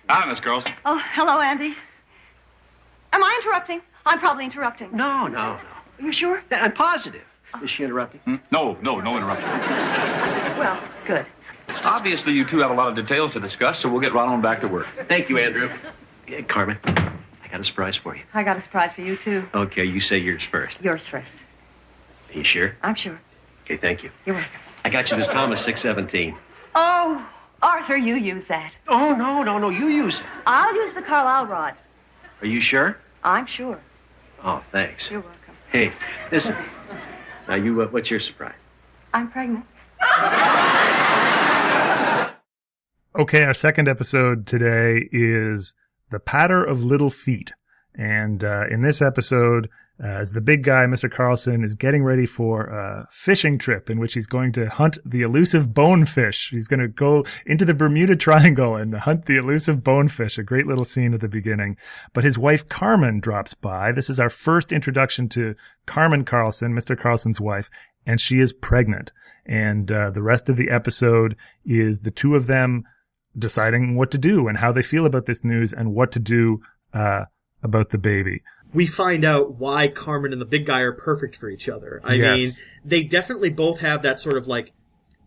Speaker 2: Hi, Miss Carlson.
Speaker 6: Oh, hello, Andy. Am I interrupting? I'm probably interrupting.
Speaker 10: No.
Speaker 6: Are you sure?
Speaker 10: I'm positive. Is she interrupting?
Speaker 2: No interruption.
Speaker 6: Well, good.
Speaker 2: Obviously, you two have a lot of details to discuss, so we'll get right on back to work.
Speaker 10: Thank you, Andrew. Carmen, I got a surprise for you.
Speaker 6: I got a surprise for you, too.
Speaker 10: Okay, you say yours first.
Speaker 6: Yours first.
Speaker 10: Are you sure?
Speaker 6: I'm sure.
Speaker 10: Okay, thank you.
Speaker 6: You're welcome.
Speaker 10: I got you this Thomas 617.
Speaker 6: Oh, Arthur, you use that.
Speaker 10: Oh, no, you use it.
Speaker 6: I'll use the Carlisle rod.
Speaker 10: Are you sure?
Speaker 6: I'm sure.
Speaker 10: Oh, thanks.
Speaker 6: You're welcome.
Speaker 10: Hey, listen. Now, what's your surprise?
Speaker 6: I'm pregnant.
Speaker 5: Okay, our second episode today is The Patter of Little Feet. And in this episode, as the big guy, Mr. Carlson, is getting ready for a fishing trip in which he's going to hunt the elusive bonefish. He's going to go into the Bermuda Triangle and hunt the elusive bonefish, a great little scene at the beginning. But his wife, Carmen, drops by. This is our first introduction to Carmen Carlson, Mr. Carlson's wife, and she is pregnant. And the rest of the episode is the two of them deciding what to do and how they feel about this news and what to do about the baby.
Speaker 4: We find out why Carmen and the big guy are perfect for each other. I mean, they definitely both have that sort of like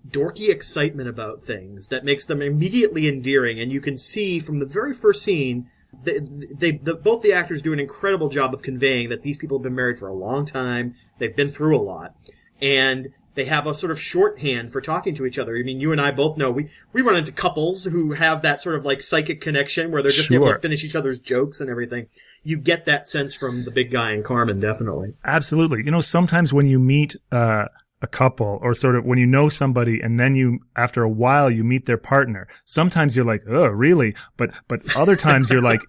Speaker 4: dorky excitement about things that makes them immediately endearing. And you can see from the very first scene, both the actors do an incredible job of conveying that these people have been married for a long time. They've been through a lot. And they have a sort of shorthand for talking to each other. I mean, you and I both know we run into couples who have that sort of like psychic connection where they're just able to finish each other's jokes and everything. You get that sense from the big guy and Carmen, definitely.
Speaker 5: Absolutely. You know, sometimes when you meet a couple, or sort of when you know somebody and then you, after a while, you meet their partner, sometimes you're like, oh, really? But other times you're like,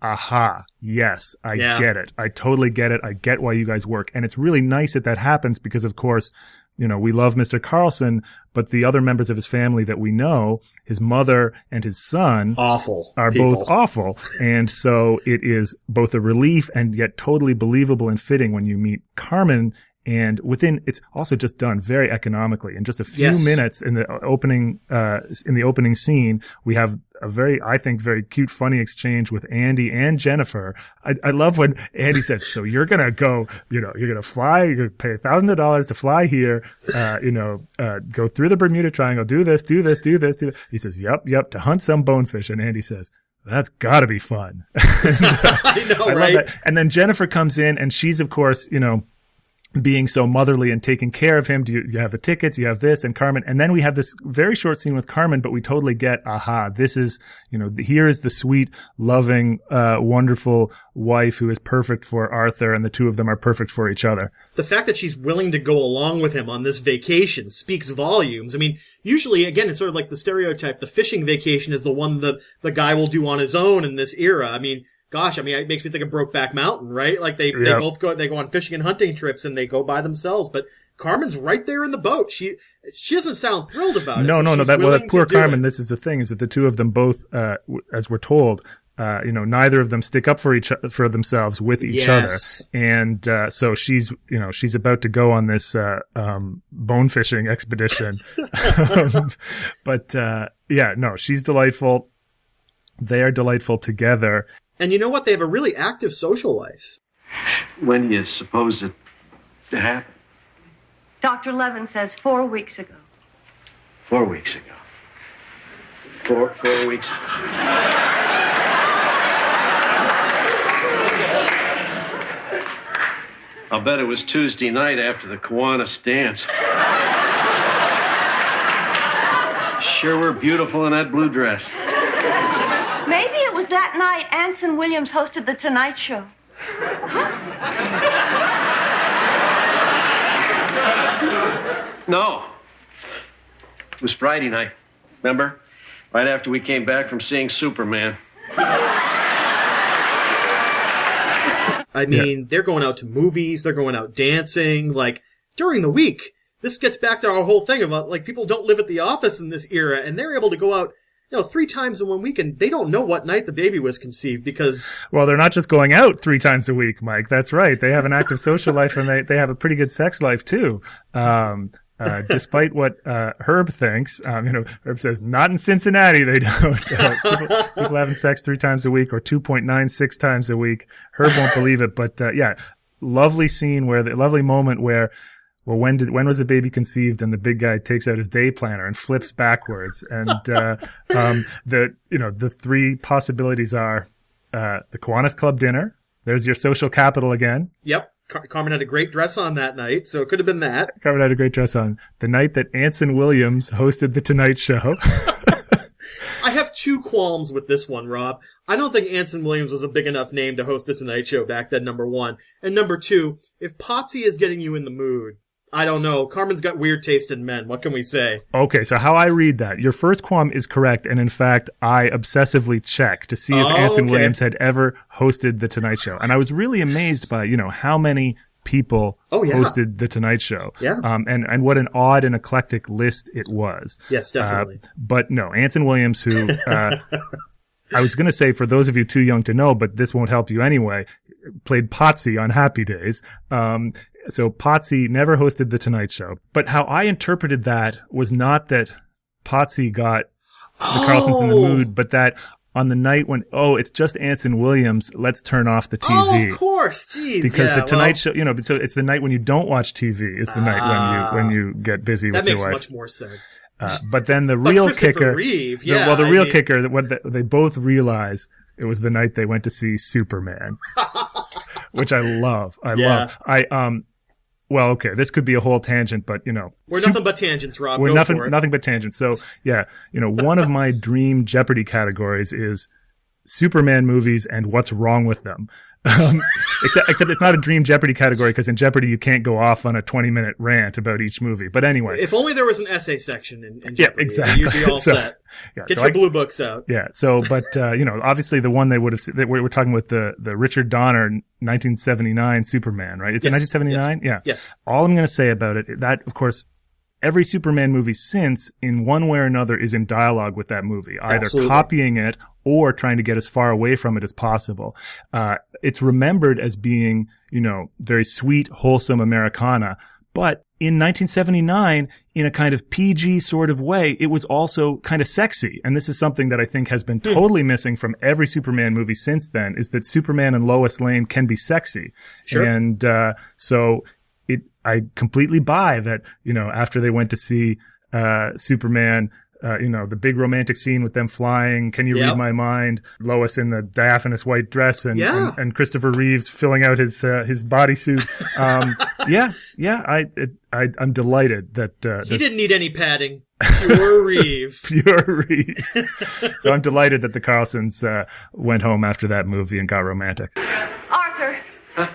Speaker 5: aha, yes, I get it. I totally get it. I get why you guys work. And it's really nice that happens because, of course, you know, we love Mr. Carlson, but the other members of his family that we know, his mother and his son, are both awful. And so it is both a relief and yet totally believable and fitting when you meet Carmen. And it's also just done very economically. In just a few minutes in the opening scene, we have a very cute, funny exchange with Andy and Jennifer. I love when Andy says, so you're going to go, you're going to fly, you're going to pay $1,000 to fly here, go through the Bermuda Triangle, do this. He says, yep, to hunt some bonefish. And Andy says, that's gotta be fun.
Speaker 4: I know, right?
Speaker 5: Love that. And then Jennifer comes in and she's, of course, being so motherly and taking care of him. You have the tickets, you have this, and Carmen. And then we have this very short scene with Carmen, but we totally get, this is, here is the sweet, loving, wonderful wife who is perfect for Arthur, and the two of them are perfect for each other.
Speaker 4: The fact that she's willing to go along with him on this vacation speaks volumes. I mean, usually, again, it's sort of like the stereotype. The fishing vacation is the one that the guy will do on his own in this era. I mean, gosh, it makes me think of Brokeback Mountain, right? Like they both go on fishing and hunting trips and they go by themselves. But Carmen's right there in the boat. She doesn't sound thrilled about it.
Speaker 5: No. That poor Carmen. This is the thing: is that the two of them both, as we're told, neither of them stick up for themselves with each other, and so she's about to go on this bone fishing expedition. She's delightful. They are delightful together.
Speaker 4: And you know what? They have a really active social life.
Speaker 10: When do you suppose it happened?
Speaker 6: Dr. Levin says 4 weeks ago.
Speaker 10: 4 weeks ago. 4 weeks ago. I'll bet it was Tuesday night after the Kiwanis dance. Sure were beautiful in that blue dress.
Speaker 6: Maybe it was that night Anson Williams hosted The Tonight Show.
Speaker 10: No. It was Friday night. Remember? Right after we came back from seeing Superman.
Speaker 4: I mean, they're going out to movies, they're going out dancing, like, during the week. This gets back to our whole thing about, like, people don't live at the office in this era, and they're able to go out 3 times in 1 week, and they don't know what night the baby was conceived because...
Speaker 5: Well, they're not just going out 3 times a week, Mike. That's right. They have an active social life, and they have a pretty good sex life, too. Despite what Herb thinks. Herb says, not in Cincinnati, they don't. People having sex 3 times a week or 2.96 times a week. Herb won't believe it, but lovely scene lovely moment where when was the baby conceived? And the big guy takes out his day planner and flips backwards. And, the 3 possibilities are, the Kiwanis Club dinner. There's your social capital again.
Speaker 4: Yep. Carmen had a great dress on that night, so it could have been that.
Speaker 5: Carmen had a great dress on. The night that Anson Williams hosted The Tonight Show.
Speaker 4: I have 2 qualms with this one, Rob. I don't think Anson Williams was a big enough name to host The Tonight Show back then, number 1. And number 2, if Potsy is getting you in the mood, I don't know. Carmen's got weird taste in men. What can we say?
Speaker 5: Okay, so how I read that, your first qualm is correct, and in fact, I obsessively checked to see if Anson Williams had ever hosted The Tonight Show. And I was really amazed by, how many people hosted The Tonight Show.
Speaker 4: Yeah.
Speaker 5: And what an odd and eclectic list it was.
Speaker 4: Yes, definitely.
Speaker 5: But no, Anson Williams, who, I was going to say, for those of you too young to know, but this won't help you anyway, played Potsy on Happy Days. So Potsy never hosted The Tonight Show. But how I interpreted that was not that Potsy got the Carlsons in the mood, but that on the night when, it's just Anson Williams, let's turn off the TV.
Speaker 4: Oh, of course. Jeez.
Speaker 5: Because The Tonight Show, so it's the night when you don't watch TV. It's the night when you get busy with your wife.
Speaker 4: That makes much more sense.
Speaker 5: But then the real kicker,
Speaker 4: Reeve,
Speaker 5: kicker, what they both realize, it was the night they went to see Superman, which I love. I love. Well, okay, this could be a whole tangent, but
Speaker 4: we're nothing but tangents, Rob.
Speaker 5: We're nothing but tangents. So yeah, one of my dream Jeopardy categories is Superman movies and what's wrong with them. Except it's not a dream Jeopardy category, because in Jeopardy you can't go off on a 20-minute rant about each movie. But anyway,
Speaker 4: if only there was an essay section in Jeopardy,
Speaker 5: yeah, exactly.
Speaker 4: You'd be all set.
Speaker 5: Yeah,
Speaker 4: Get your blue books out.
Speaker 5: Yeah. So, but obviously the one they would have. We're talking with the Richard Donner 1979 Superman, right? It's a 1979.
Speaker 4: Yes.
Speaker 5: Yeah.
Speaker 4: Yes.
Speaker 5: All I'm going to say about it, that of course, every Superman movie since, in one way or another, is in dialogue with that movie, either copying it or trying to get as far away from it as possible. It's remembered as being, very sweet, wholesome Americana. But in 1979, in a kind of PG sort of way, it was also kind of sexy. And this is something that I think has been totally missing from every Superman movie since then, is that Superman and Lois Lane can be sexy.
Speaker 4: Sure.
Speaker 5: And I completely buy that, after they went to see Superman, the big romantic scene with them flying, Can You Read My Mind, Lois in the diaphanous white dress, and Christopher Reeves filling out his bodysuit. I'm delighted that
Speaker 4: he didn't need any padding. Pure Reeves.
Speaker 5: Pure Reeves. So I'm delighted that the Carlsons went home after that movie and got romantic.
Speaker 6: Arthur.
Speaker 10: Huh?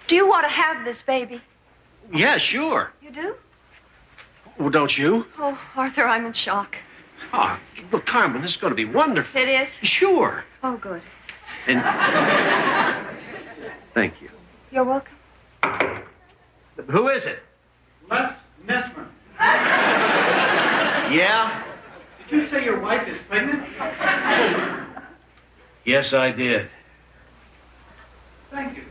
Speaker 6: Do you want to have this baby?
Speaker 10: Yeah, sure.
Speaker 6: You do?
Speaker 10: Well, don't you?
Speaker 6: Oh, Arthur, I'm in shock.
Speaker 10: Oh, look, Carmen, this is going to be wonderful.
Speaker 6: It is?
Speaker 10: Sure.
Speaker 6: Oh, good.
Speaker 10: And thank you.
Speaker 6: You're welcome.
Speaker 10: Who is it?
Speaker 9: Les Nessman.
Speaker 10: Yeah?
Speaker 9: Did you say your wife is pregnant?
Speaker 10: Yes, I did.
Speaker 9: Thank you.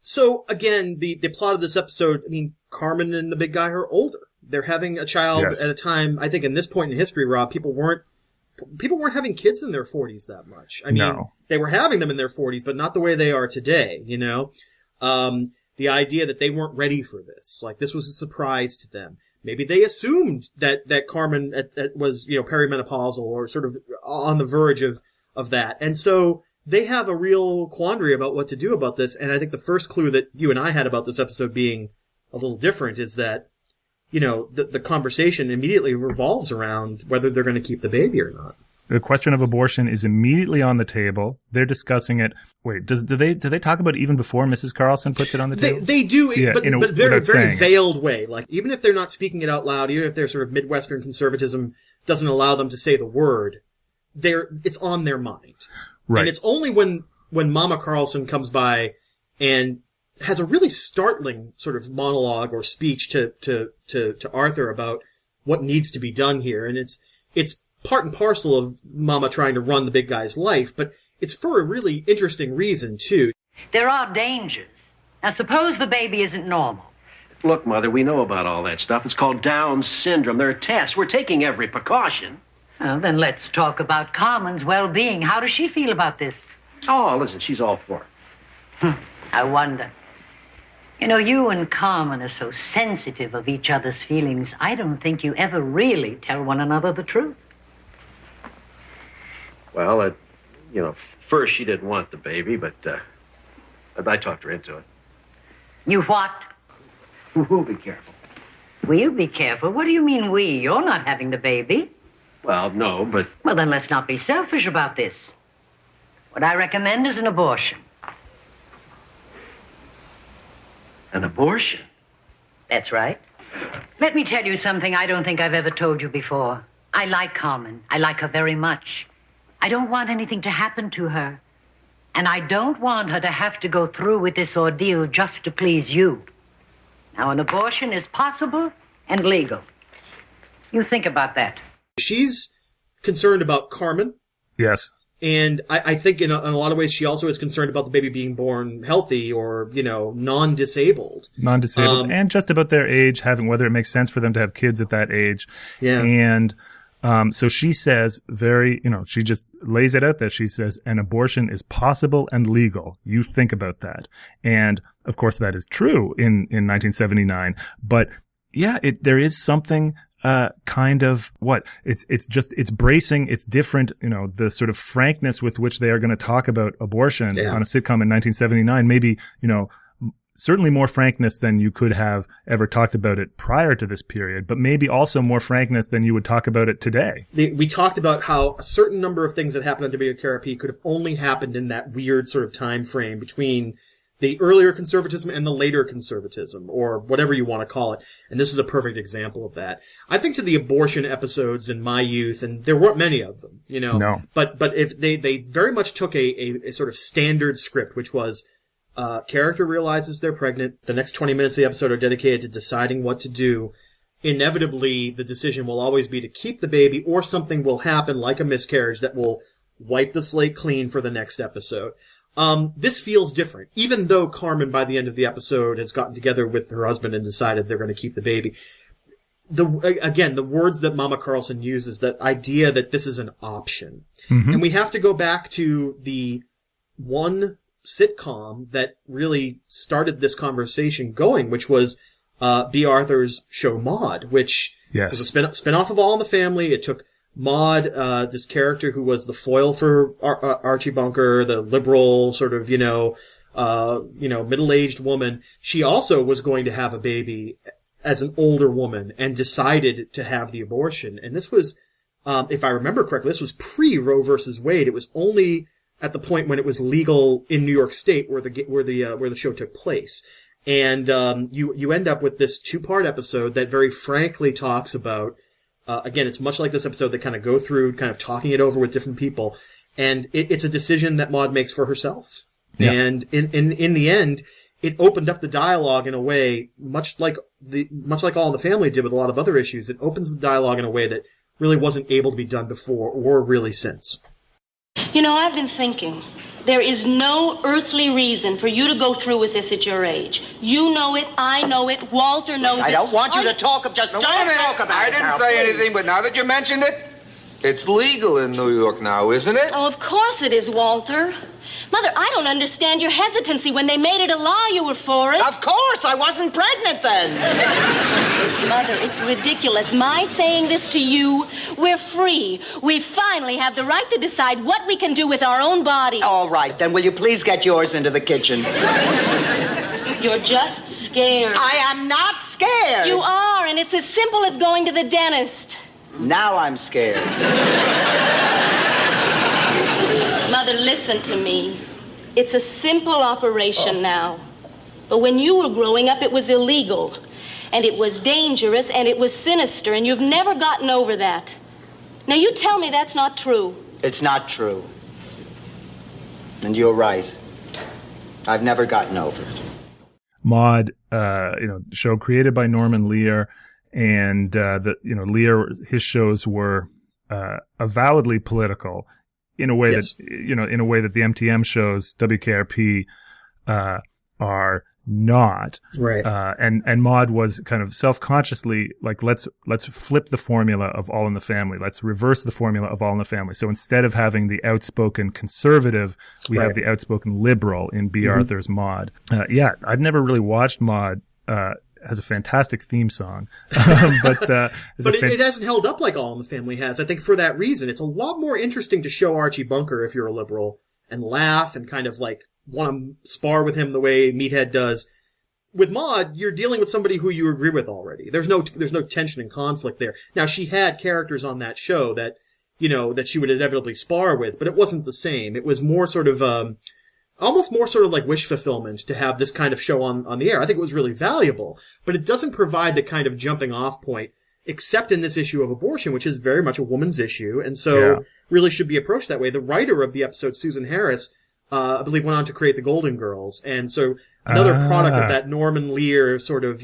Speaker 4: So, again, the plot of this episode, Carmen and the big guy are older. They're having a child at a time, I think in this point in history, Rob, people weren't having kids in their 40s that much. They were having them in their 40s, but not the way they are today, The idea that they weren't ready for this. Like, this was a surprise to them. Maybe they assumed that Carmen was, perimenopausal or sort of on the verge of that. And so they have a real quandary about what to do about this. And I think the first clue that you and I had about this episode being a little different is that, the conversation immediately revolves around whether they're going to keep the baby or not.
Speaker 5: The question of abortion is immediately on the table. They're discussing it. Wait, do they talk about it even before Mrs. Carlson puts it on the table?
Speaker 4: They do, but very, very veiled way. Like, even if they're not speaking it out loud, even if their sort of Midwestern conservatism doesn't allow them to say the word, it's on their mind.
Speaker 5: Right.
Speaker 4: And it's only when Mama Carlson comes by and has a really startling sort of monologue or speech to Arthur about what needs to be done here. And it's part and parcel of Mama trying to run the big guy's life, but it's for a really interesting reason, too.
Speaker 17: There are dangers. Now, suppose the baby isn't normal.
Speaker 10: Look, Mother, we know about all that stuff. It's called Down syndrome. There are tests. We're taking every precaution.
Speaker 17: Well, then let's talk about Carmen's well-being. How does she feel about this?
Speaker 10: Oh, listen, she's all for it.
Speaker 17: I wonder. You and Carmen are so sensitive of each other's feelings. I don't think you ever really tell one another the truth.
Speaker 10: Well, first she didn't want the baby, but I talked her into it.
Speaker 17: You what?
Speaker 10: We'll be careful.
Speaker 17: We'll be careful? What do you mean we? You're not having the baby.
Speaker 10: Well, no, but...
Speaker 17: Well, then let's not be selfish about this. What I recommend is an abortion.
Speaker 10: An abortion?
Speaker 17: That's right. Let me tell you something I don't think I've ever told you before. I like Carmen. I like her very much. I don't want anything to happen to her. And I don't want her to have to go through with this ordeal just to please you. Now, an abortion is possible and legal. You think about that.
Speaker 4: She's concerned about Carmen.
Speaker 5: Yes.
Speaker 4: And I think in a lot of ways she also is concerned about the baby being born healthy or, non-disabled.
Speaker 5: Non-disabled. And just about their age, whether it makes sense for them to have kids at that age.
Speaker 4: Yeah.
Speaker 5: And so she says she just lays it out there. She says, an abortion is possible and legal. You think about that. And of course that is true in 1979. But yeah, there is something it's bracing, it's different, the sort of frankness with which they are going to talk about abortion on a sitcom in 1979, maybe, certainly more frankness than you could have ever talked about it prior to this period, but maybe also more frankness than you would talk about it today.
Speaker 4: We talked about how a certain number of things that happened on WKRP could have only happened in that weird sort of time frame between the earlier conservatism and the later conservatism, or whatever you want to call it. And this is a perfect example of that. I think to the abortion episodes in my youth, and there weren't many of them,
Speaker 5: No.
Speaker 4: But if they very much took a sort of standard script, which was, character realizes they're pregnant. The next 20 minutes of the episode are dedicated to deciding what to do. Inevitably, the decision will always be to keep the baby, or something will happen like a miscarriage that will wipe the slate clean for the next episode. This feels different, even though Carmen, by the end of the episode, has gotten together with her husband and decided they're going to keep the baby. The words that Mama Carlson uses, that idea that this is an option. Mm-hmm. And we have to go back to the one sitcom that really started this conversation going, which was, B. Arthur's show Maude, which was a spin-off of All in the Family. It took Maude, this character who was the foil for Archie Bunker, the liberal sort of, middle-aged woman. She also was going to have a baby as an older woman and decided to have the abortion. And this was, if I remember correctly, this was pre-Roe versus Wade. It was only at the point when it was legal in New York State where the show took place. And, you end up with this 2-part episode that very frankly talks about, again, it's much like this episode. They kind of go through kind of talking it over with different people. And it's a decision that Maude makes for herself. Yeah. And in the end, it opened up the dialogue in a way, much like All in the Family did with a lot of other issues. It opens the dialogue in a way that really wasn't able to be done before or really since.
Speaker 18: I've been thinking. There is no earthly reason for you to go through with this at your age. You know it, I know it, Walter knows it.
Speaker 8: I don't want you to talk about it.
Speaker 15: I didn't say anything, but now that you mentioned it, it's legal in New York now, isn't it?
Speaker 18: Oh, of course it is, Walter. Mother, I don't understand your hesitancy. When they made it a law, you were for it.
Speaker 8: Of course, I wasn't pregnant then.
Speaker 18: Mother, it's ridiculous. My saying this to you, we're free. We finally have the right to decide what we can do with our own bodies.
Speaker 8: All right, then will you please get yours into the kitchen?
Speaker 18: You're just scared.
Speaker 8: I am not scared.
Speaker 18: You are, and it's as simple as going to the dentist.
Speaker 8: Now I'm scared.
Speaker 18: Mother, listen to me. It's a simple operation now. But when you were growing up, it was illegal. And it was dangerous, and it was sinister, and you've never gotten over that. Now, you tell me that's not true.
Speaker 8: It's not true. And you're right. I've never gotten over it.
Speaker 5: Maude, show created by Norman Lear, and Lear, his shows were avowedly political in a way that the MTM shows, WKRP, are not.
Speaker 4: Right.
Speaker 5: And Maude was kind of self-consciously like, let's flip the formula of All in the Family. Let's reverse the formula of All in the Family. So instead of having the outspoken conservative, we have the outspoken liberal in B. Arthur's Maude. I'd never really watched Maude. Has a fantastic theme song, but
Speaker 4: it hasn't held up like All in the Family has. I think for that reason, it's a lot more interesting to show Archie Bunker if you're a liberal and laugh and kind of like want to spar with him the way Meathead does. With Maude, you're dealing with somebody who you agree with already. There's no tension and conflict there. Now, she had characters on that show that she would inevitably spar with, but it wasn't the same. It was more sort of, almost more sort of like wish fulfillment to have this kind of show on the air. I think it was really valuable, but it doesn't provide the kind of jumping off point, except in this issue of abortion, which is very much a woman's issue, and so really should be approached that way. The writer of the episode, Susan Harris, I believe went on to create the Golden Girls, and so another product of that Norman Lear sort of,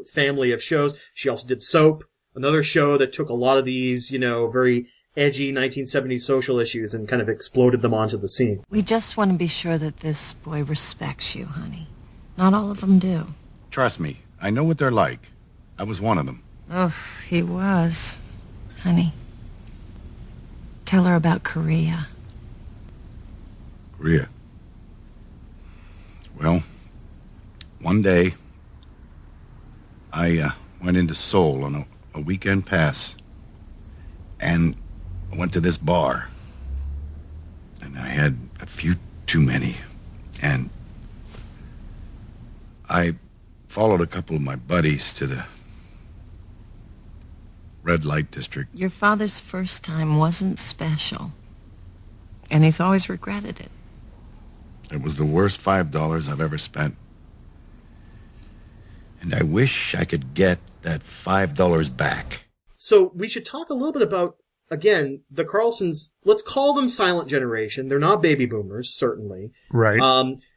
Speaker 4: family of shows. She also did Soap, another show that took a lot of these, very edgy 1970s social issues and kind of exploded them onto the scene.
Speaker 19: We just want to be sure that this boy respects you, honey. Not all of them do.
Speaker 20: Trust me, I know what they're like. I was one of them.
Speaker 19: Oh, he was. Honey, tell her about Korea.
Speaker 20: Korea. Well, one day, I went into Seoul on a weekend pass, and I went to this bar, and I had a few too many, and I followed a couple of my buddies to the red light district.
Speaker 19: Your father's first time wasn't special, and he's always regretted it.
Speaker 20: It was the worst $5 I've ever spent. And I wish I could get that $5 back.
Speaker 4: So we should talk a little bit about, again, the Carlsons. Let's call them silent generation. They're not baby boomers, certainly.
Speaker 5: Right.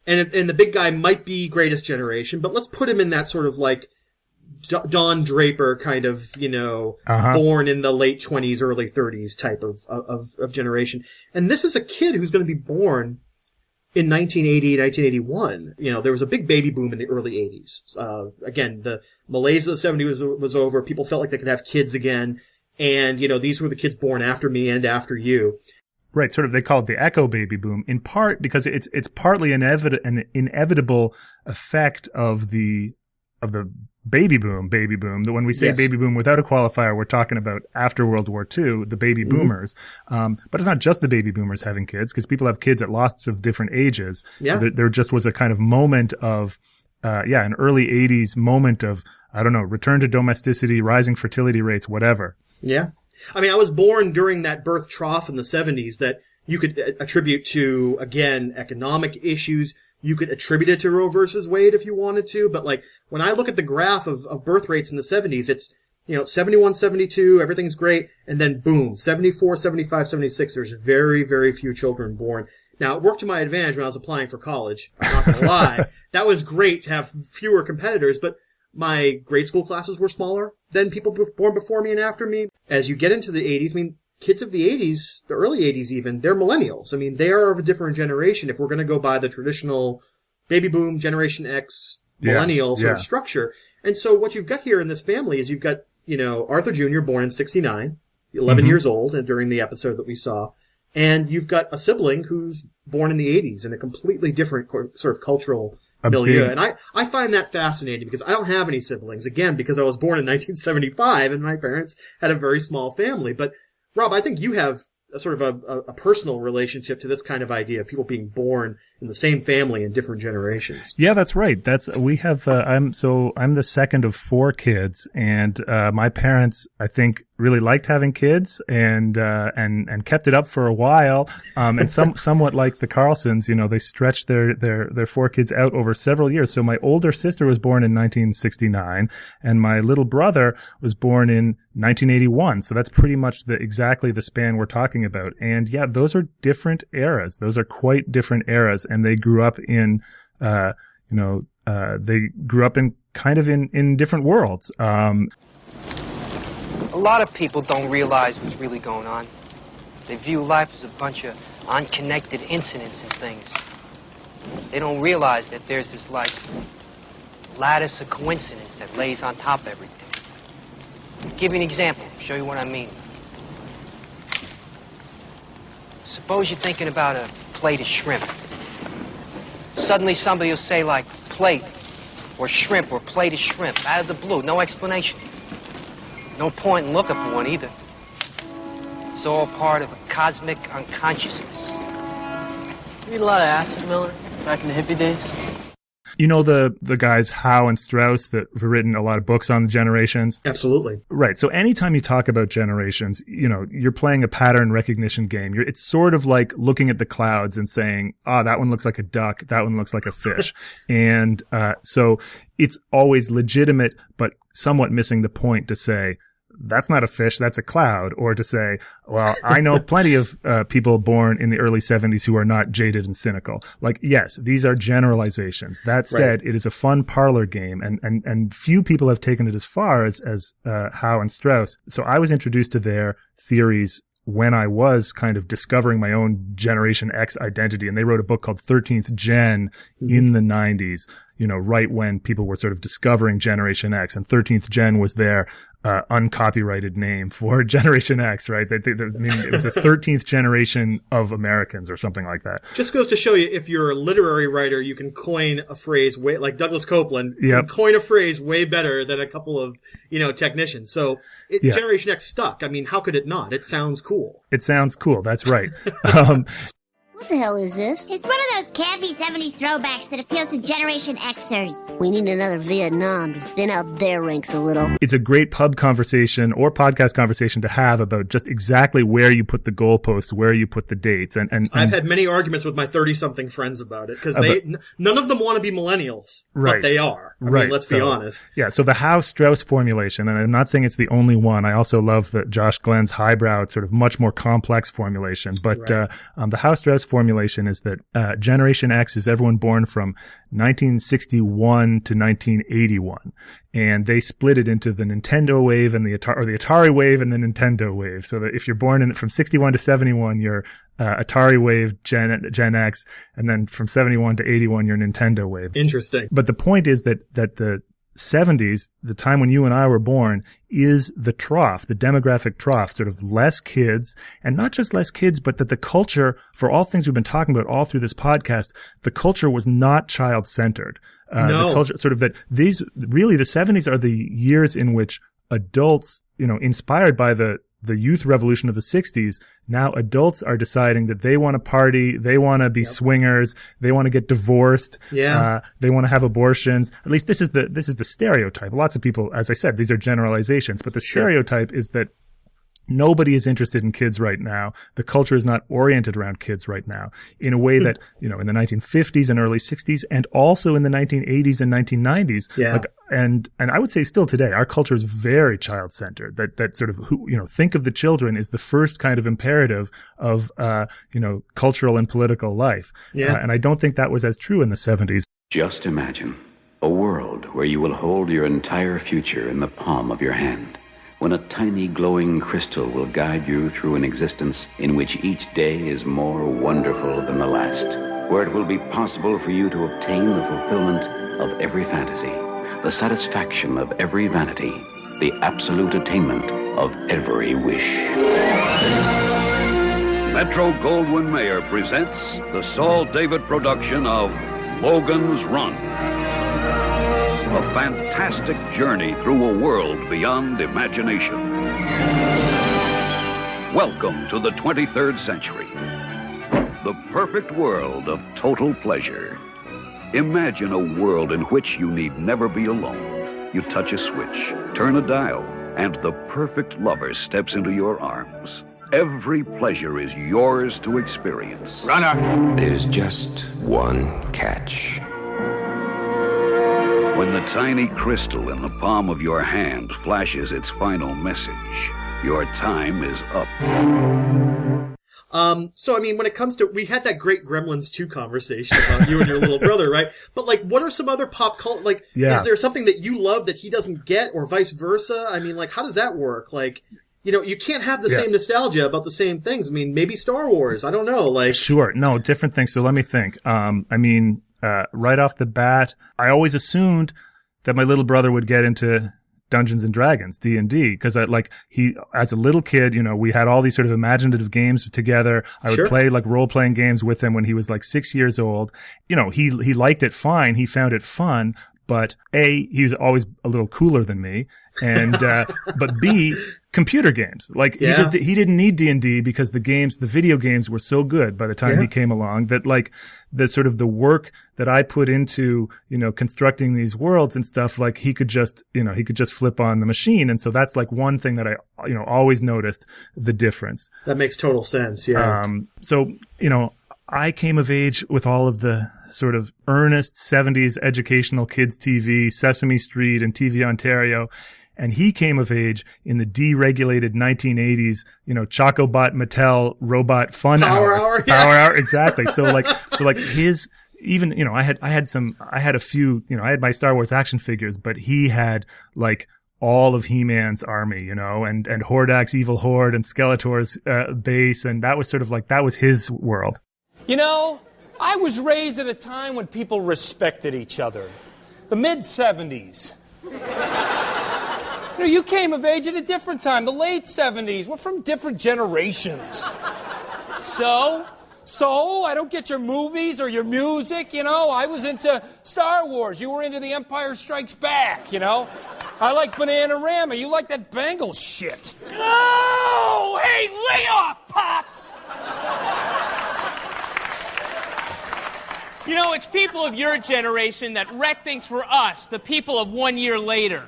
Speaker 4: And the big guy might be greatest generation, but let's put him in that sort of like Don Draper kind of, born in the late 20s, early 30s type of generation. And this is a kid who's going to be born in 1980, 1981. There was a big baby boom in the early 80s. Again, the malaise of the 70s was over. People felt like they could have kids again. And, these were the kids born after me and after you.
Speaker 5: Right. Sort of, they call it the echo baby boom, in part because it's partly an inevitable effect of the baby boom, that when we say baby boom without a qualifier, we're talking about after World War II, the baby boomers. But it's not just the baby boomers having kids, because people have kids at lots of different ages.
Speaker 4: Yeah.
Speaker 5: So there just was a kind of moment of, an early 80s moment of, I don't know, return to domesticity, rising fertility rates, whatever.
Speaker 4: Yeah. I mean, I was born during that birth trough in the 70s that you could attribute to, again, economic issues. You could attribute it to Roe versus Wade if you wanted to, but like when I look at the graph of birth rates in the 70s, it's 71, 72, everything's great, and then boom, 74, 75, 76, there's very, very few children born. Now, it worked to my advantage when I was applying for college, I'm not gonna lie. That was great to have fewer competitors, but my grade school classes were smaller than people born before me and after me. As you get into the 80s, I mean, kids of the 80s, the early 80s even, they're millennials. I mean, they are of a different generation if we're going to go by the traditional baby boom, Generation X, millennial sort of structure. And so what you've got here in this family is you've got, Arthur Jr. born in 69, 11 years old, and during the episode that we saw. And you've got a sibling who's born in the 80s in a completely different sort of cultural milieu. And I find that fascinating because I don't have any siblings, again, because I was born in 1975 and my parents had a very small family. But Rob, I think you have a sort of a personal relationship to this kind of idea of people being born in the same family in different generations.
Speaker 5: Yeah, that's right. We have, I'm the second of 4 kids, and my parents, I think, really liked having kids and kept it up for a while. And somewhat like the Carlsons, they stretched their 4 kids out over several years. So my older sister was born in 1969 and my little brother was born in 1981. So that's pretty much exactly the span we're talking about. And yeah, those are different eras. Those are quite different eras. And they grew up in, they grew up in kind of in different worlds.
Speaker 21: A lot of people don't realize what's really going on. They view life as a bunch of unconnected incidents and things. They don't realize that there's this, lattice of coincidence that lays on top of everything. I'll give you an example, show you what I mean. Suppose you're thinking about a plate of shrimp. Suddenly somebody will say, plate, or shrimp, or plate of shrimp, out of the blue, no explanation. No point in looking for one either. It's all part of a cosmic unconsciousness.
Speaker 22: You eat a lot of acid, Miller, back in the hippie days?
Speaker 5: You know the guys Howe and Strauss that have written a lot of books on the generations?
Speaker 4: Absolutely.
Speaker 5: Right. So anytime you talk about generations, you're playing a pattern recognition game. It's sort of like looking at the clouds and saying, that one looks like a duck. That one looks like a fish. And so it's always legitimate, but somewhat missing the point to say, that's not a fish, that's a cloud. Or to say, well, I know plenty of people born in the early 70s who are not jaded and cynical. Like, yes, these are generalizations. That said, It is a fun parlor game, and few people have taken it as far as Howe and Strauss. So I was introduced to their theories when I was kind of discovering my own Generation X identity. And they wrote a book called 13th Gen in the 90s, right when people were sort of discovering Generation X. And 13th Gen was their uncopyrighted name for Generation X, right? It was the 13th generation of Americans or something like that.
Speaker 4: Just goes to show you, if you're a literary writer, you can coin a phrase like Douglas Copeland, can coin a phrase way better than a couple of, technicians. So Generation X stuck. I mean, how could it not? It sounds cool.
Speaker 5: It sounds cool. That's right.
Speaker 3: What the hell is this? It's one of those campy 70s throwbacks that appeals to Generation Xers. We need another Vietnam to thin out their ranks a little.
Speaker 5: It's a great pub conversation or podcast conversation to have about just exactly where you put the goalposts, where you put the dates. And
Speaker 4: I've had many arguments with my 30-something friends about it, because none of them want to be millennials, but they are. I mean, let's be honest.
Speaker 5: Yeah, so the Howe-Strauss formulation, and I'm not saying it's the only one. I also love that Josh Glenn's highbrow, sort of much more complex formulation. But the Howe-Strauss formulation is that Generation X is everyone born from 1961 to 1981, and they split it into the Nintendo wave and the Atari wave and the Nintendo wave. So that if you're born from 61 to 71, you're Atari wave Gen X, and then from 71 to 81, you're Nintendo wave.
Speaker 4: Interesting.
Speaker 5: But the point is that the 70s, the time when you and I were born, is the trough, the demographic trough, sort of less kids, and not just less kids, but that the culture, for all things we've been talking about all through this podcast, the culture was not child-centered.
Speaker 4: No.
Speaker 5: The culture, sort of that the 70s are the years in which adults, inspired by the youth revolution of the 60s, now adults are deciding that they want to party, they want to be swingers, they want to get divorced, they want to have abortions. At least this is the stereotype. Lots of people, as I said, these are generalizations, but the stereotype is that nobody is interested in kids right now. The culture is not oriented around kids right now in a way that, in the 1950s and early 60s, and also in the 1980s and 1990s.
Speaker 4: Yeah.
Speaker 5: And I would say still today, our culture is very child-centered. That sort of, think of the children is the first kind of imperative of, cultural and political life.
Speaker 4: Yeah.
Speaker 5: And I don't think that was as true in the 70s.
Speaker 22: Just imagine a world where you will hold your entire future in the palm of your hand, when a tiny glowing crystal will guide you through an existence in which each day is more wonderful than the last, where it will be possible for you to obtain the fulfillment of every fantasy, the satisfaction of every vanity, the absolute attainment of every wish.
Speaker 23: Metro-Goldwyn-Mayer presents the Saul David production of Logan's Run. A fantastic journey through a world beyond imagination. Welcome to the 23rd century. The perfect world of total pleasure. Imagine a world in which you need never be alone. You touch a switch, turn a dial, and the perfect lover steps into your arms. Every pleasure is yours to experience.
Speaker 22: Runner! There's just one catch.
Speaker 23: When the tiny crystal in the palm of your hand flashes its final message, your time is up.
Speaker 4: So, I mean, when it comes to, we had that great Gremlins 2 conversation about you and your little brother, right? But, what are some other pop culture, is there something that you love that he doesn't get, or vice versa? I mean, how does that work? You can't have the same nostalgia about the same things. I mean, maybe Star Wars, I don't know,
Speaker 5: Sure, no, different things. So let me think. Right off the bat, I always assumed that my little brother would get into Dungeons and Dragons, D&D, because as a little kid, we had all these sort of imaginative games together. I would play role-playing games with him when he was 6 years old. He liked it fine. He found it fun, but he was always a little cooler than me. and but B, computer games. Like he didn't need D&D because the video games were so good by the time he came along that like the sort of the work that I put into, constructing these worlds and stuff, like he could just flip on the machine. And so that's like one thing that I, always noticed the difference.
Speaker 4: That makes total sense. Yeah.
Speaker 5: So, I came of age with all of the sort of earnest 70s educational kids TV, Sesame Street and TV Ontario. And he came of age in the deregulated 1980s, Chocobot Mattel robot fun
Speaker 4: Power
Speaker 5: hours.
Speaker 4: Hour, yeah.
Speaker 5: Power Hour, exactly. So like his, even, I had a few, I had my Star Wars action figures, but he had like all of He-Man's army, and Hordak's evil horde and Skeletor's base. And that was sort of like, that was his world.
Speaker 1: I was raised at a time when people respected each other. The mid-70s. You came of age at a different time, the late 70s. We're from different generations. So, I don't get your movies or your music, I was into Star Wars. You were into The Empire Strikes Back, I like Bananarama. You like that Bengals shit. Oh, hey, lay off, Pops!
Speaker 7: It's people of your generation that wreck things for us, the people of 1 year later.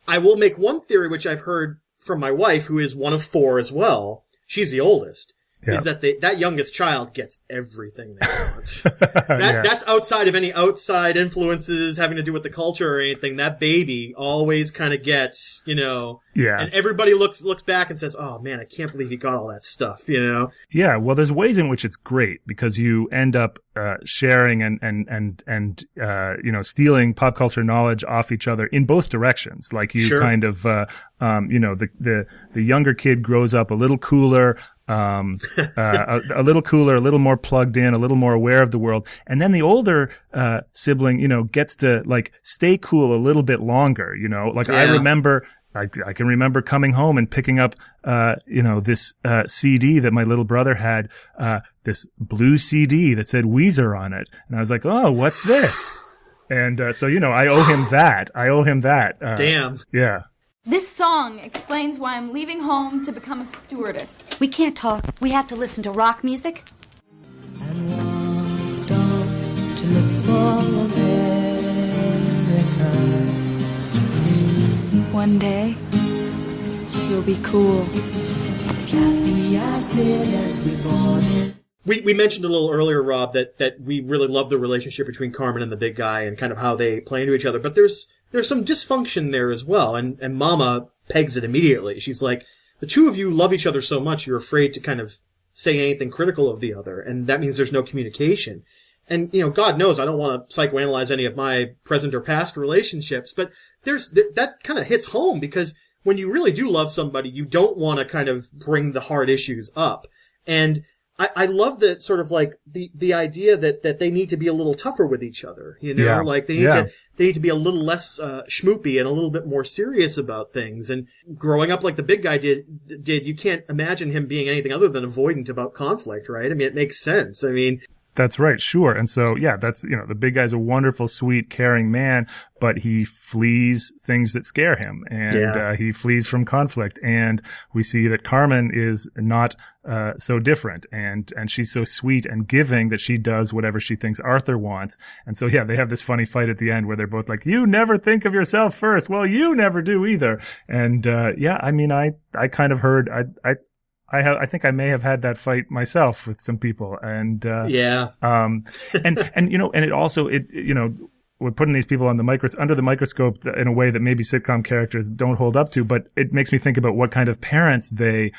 Speaker 4: I will make one theory, which I've heard from my wife, who is one of 4 as well. She's the oldest.
Speaker 5: Yeah.
Speaker 4: Is that youngest child gets everything they want. That's outside of any outside influences having to do with the culture or anything. That baby always kind of gets,
Speaker 5: Yeah.
Speaker 4: And everybody looks back and says, "Oh man, I can't believe he got all that stuff,"
Speaker 5: Yeah, well, there's ways in which it's great because you end up sharing and stealing pop culture knowledge off each other in both directions. Like you kind of, the younger kid grows up a little cooler. A little cooler, a little more plugged in, a little more aware of the world. And then the older, sibling, gets to like stay cool a little bit longer, I can remember coming home and picking up, this, CD that my little brother had, this blue CD that said Weezer on it. And I was like, oh, what's this? And, I owe him that.
Speaker 4: Damn.
Speaker 5: Yeah.
Speaker 11: This song explains why I'm leaving home to become a stewardess.
Speaker 24: We can't talk. We have to listen to rock music.
Speaker 25: And walked on to look for America.
Speaker 11: One day, you'll be cool.
Speaker 25: Kathy, I said as we boarded.
Speaker 4: We mentioned a little earlier, Rob, that we really love the relationship between Carmen and the big guy and kind of how they play into each other. But there's some dysfunction there as well. And Mama pegs it immediately. She's like, the two of you love each other so much, you're afraid to kind of say anything critical of the other. And that means there's no communication. And, God knows I don't want to psychoanalyze any of my present or past relationships, but that kind of hits home because when you really do love somebody, you don't want to kind of bring the hard issues up. And I love that sort of like the idea that they need to be a little tougher with each other,
Speaker 5: Yeah.
Speaker 4: like they need to be a little less schmoopy and a little bit more serious about things. And growing up like the big guy did, you can't imagine him being anything other than avoidant about conflict, right? I mean, it makes sense. I mean,
Speaker 5: that's right, sure. And so, yeah, that's, the big guy's a wonderful, sweet, caring man, but he flees things that scare him, and he flees from conflict. And we see that Carmen is not so different, and she's so sweet and giving that she does whatever she thinks Arthur wants. And so, yeah, they have this funny fight at the end where they're both like, "You never think of yourself first." Well, you never do either. And I mean, I kind of heard, I think I may have had that fight myself with some people, and and it also we're putting these people on under the microscope in a way that maybe sitcom characters don't hold up to, but it makes me think about what kind of parents they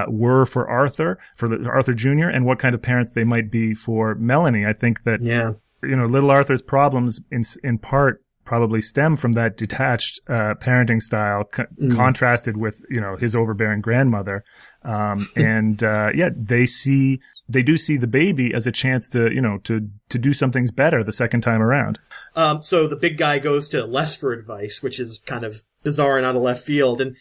Speaker 5: were for Arthur Jr. and what kind of parents they might be for Melanie. I think that little Arthur's problems in part probably stem from that detached parenting style contrasted with his overbearing grandmother. They do see the baby as a chance to do some things better the second time around. So
Speaker 4: the big guy goes to Les for advice, which is kind of bizarre and out of left field. And,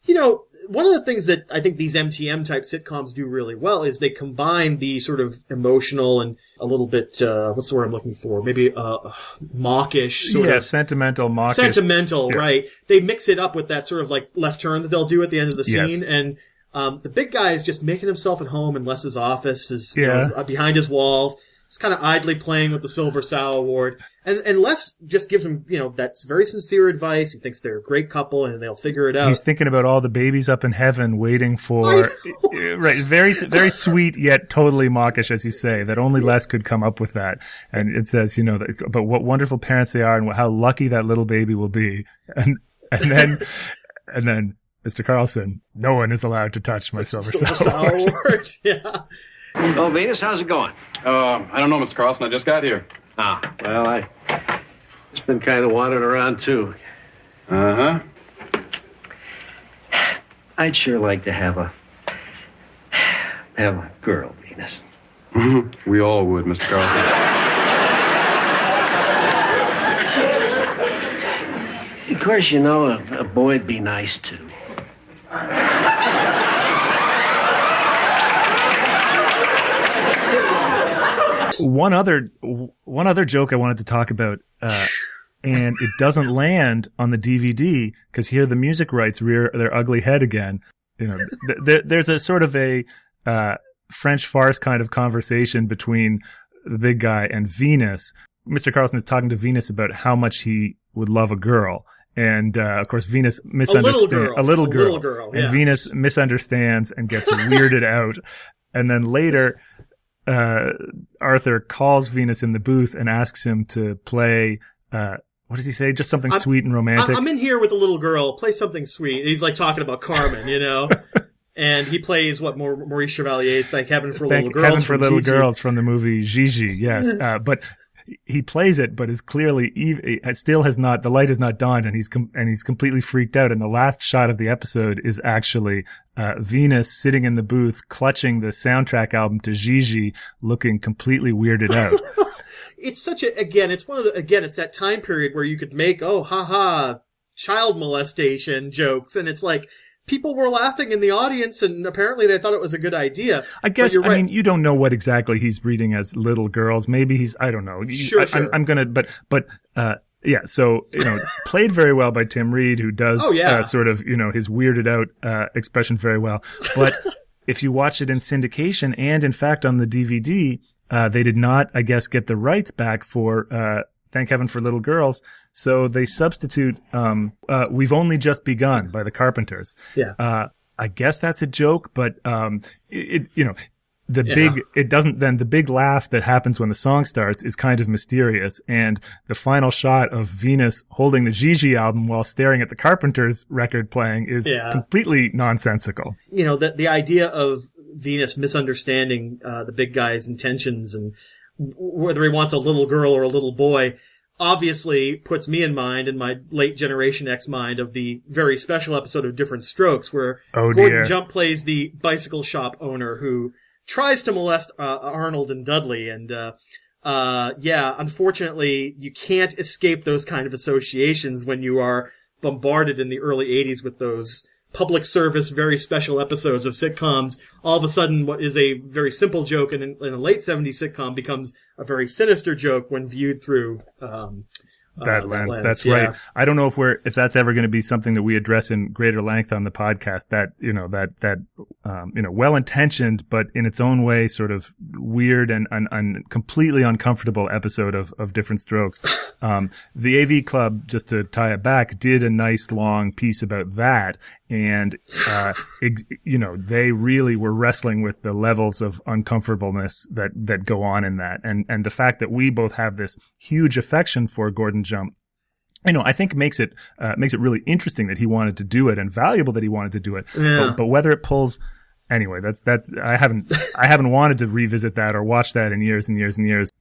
Speaker 4: You know, one of the things that I think these MTM type sitcoms do really well is they combine the sort of emotional and a little bit, what's the word I'm looking for? Maybe, mawkish sort of.
Speaker 5: Sentimental, mawkish.
Speaker 4: Sentimental, right. They mix it up with that sort of like left turn that they'll do at the end of the scene. And, the big guy is just making himself at home in Les's office, you know, behind his walls. He's kind of idly playing with the Silver Sow Award. And Les just gives him, you know, that's very sincere advice. He thinks they're a great couple and they'll figure it out.
Speaker 5: He's thinking about all the babies up in heaven waiting for, right, very, very sweet yet totally mawkish, as you say, that only Les could come up with that. And it says, you know, about what wonderful parents they are and how lucky that little baby will be. And then, Mr. Carlson, no one is allowed to touch my Silver Sow Award.
Speaker 4: Yeah.
Speaker 10: Oh, Venus, how's it going?
Speaker 2: I don't know, Mr. Carlson. I just got here.
Speaker 10: Ah, well, I just been kind of wandering around, too.
Speaker 2: Uh-huh.
Speaker 10: I'd sure like to have a girl, Venus.
Speaker 2: We all would, Mr. Carlson.
Speaker 10: Of course, you know, a boy'd be nice, too.
Speaker 5: One other joke I wanted to talk about, and it doesn't land on the DVD because here the music rights rear their ugly head again. You know, there's a sort of a French farce kind of conversation between the big guy and Venus. Mr. Carlson is talking to Venus about how much he would love a girl. And, of course, Venus misunderstands.
Speaker 4: A little girl.
Speaker 5: And Venus misunderstands and gets weirded out. And then later, Arthur calls Venus in the booth and asks him to play, what does he say? Just something sweet and romantic.
Speaker 4: I'm in here with a little girl. Play something sweet. He's like talking about Carmen, you know? And he plays Maurice Chevalier's Thank Heaven for Little Girls.
Speaker 5: Heaven for Little Girls from the movie Gigi, yes. But he plays it, but is clearly the light has not dawned, and he's completely freaked out. And the last shot of the episode is actually Venus sitting in the booth, clutching the soundtrack album to Gigi, looking completely weirded out.
Speaker 4: It's it's that time period where you could make, child molestation jokes, and it's like, people were laughing in the audience, and apparently they thought it was a good idea.
Speaker 5: I guess, I mean, you don't know what exactly he's reading as little girls. Maybe I don't know.
Speaker 4: Sure.
Speaker 5: Yeah, so, you know, played very well by Tim Reed, who does sort of, you know, his weirded out expression very well. But if you watch it in syndication and, in fact, on the DVD, they did not, I guess, get the rights back for Thank Heaven for Little Girls. So they substitute We've Only Just Begun by the Carpenters.
Speaker 4: Yeah.
Speaker 5: I guess that's a joke, but the big laugh that happens when the song starts is kind of mysterious. And the final shot of Venus holding the Gigi album while staring at the Carpenters record playing is completely nonsensical.
Speaker 4: You know, the idea of Venus misunderstanding the big guy's intentions and whether he wants a little girl or a little boy obviously puts me in mind, in my late Generation X mind, of the very special episode of Different Strokes where Gordon Jump plays the bicycle shop owner who tries to molest Arnold and Dudley. And unfortunately, you can't escape those kind of associations when you are bombarded in the early 80s with those public service, very special episodes of sitcoms. All of a sudden, what is a very simple joke in a late 70s sitcom becomes a very sinister joke when viewed through
Speaker 5: that lens. That's right. I don't know if that's ever going to be something that we address in greater length on the podcast. That well-intentioned, but in its own way, sort of weird and completely uncomfortable episode of Different Strokes. The AV Club, just to tie it back, did a nice long piece about that. And, they really were wrestling with the levels of uncomfortableness that go on in that. And the fact that we both have this huge affection for Gordon Jump, I think makes it really interesting that he wanted to do it and valuable that he wanted to do it.
Speaker 4: Yeah.
Speaker 5: But whether it pulls, anyway, I haven't wanted to revisit that or watch that in years and years and years.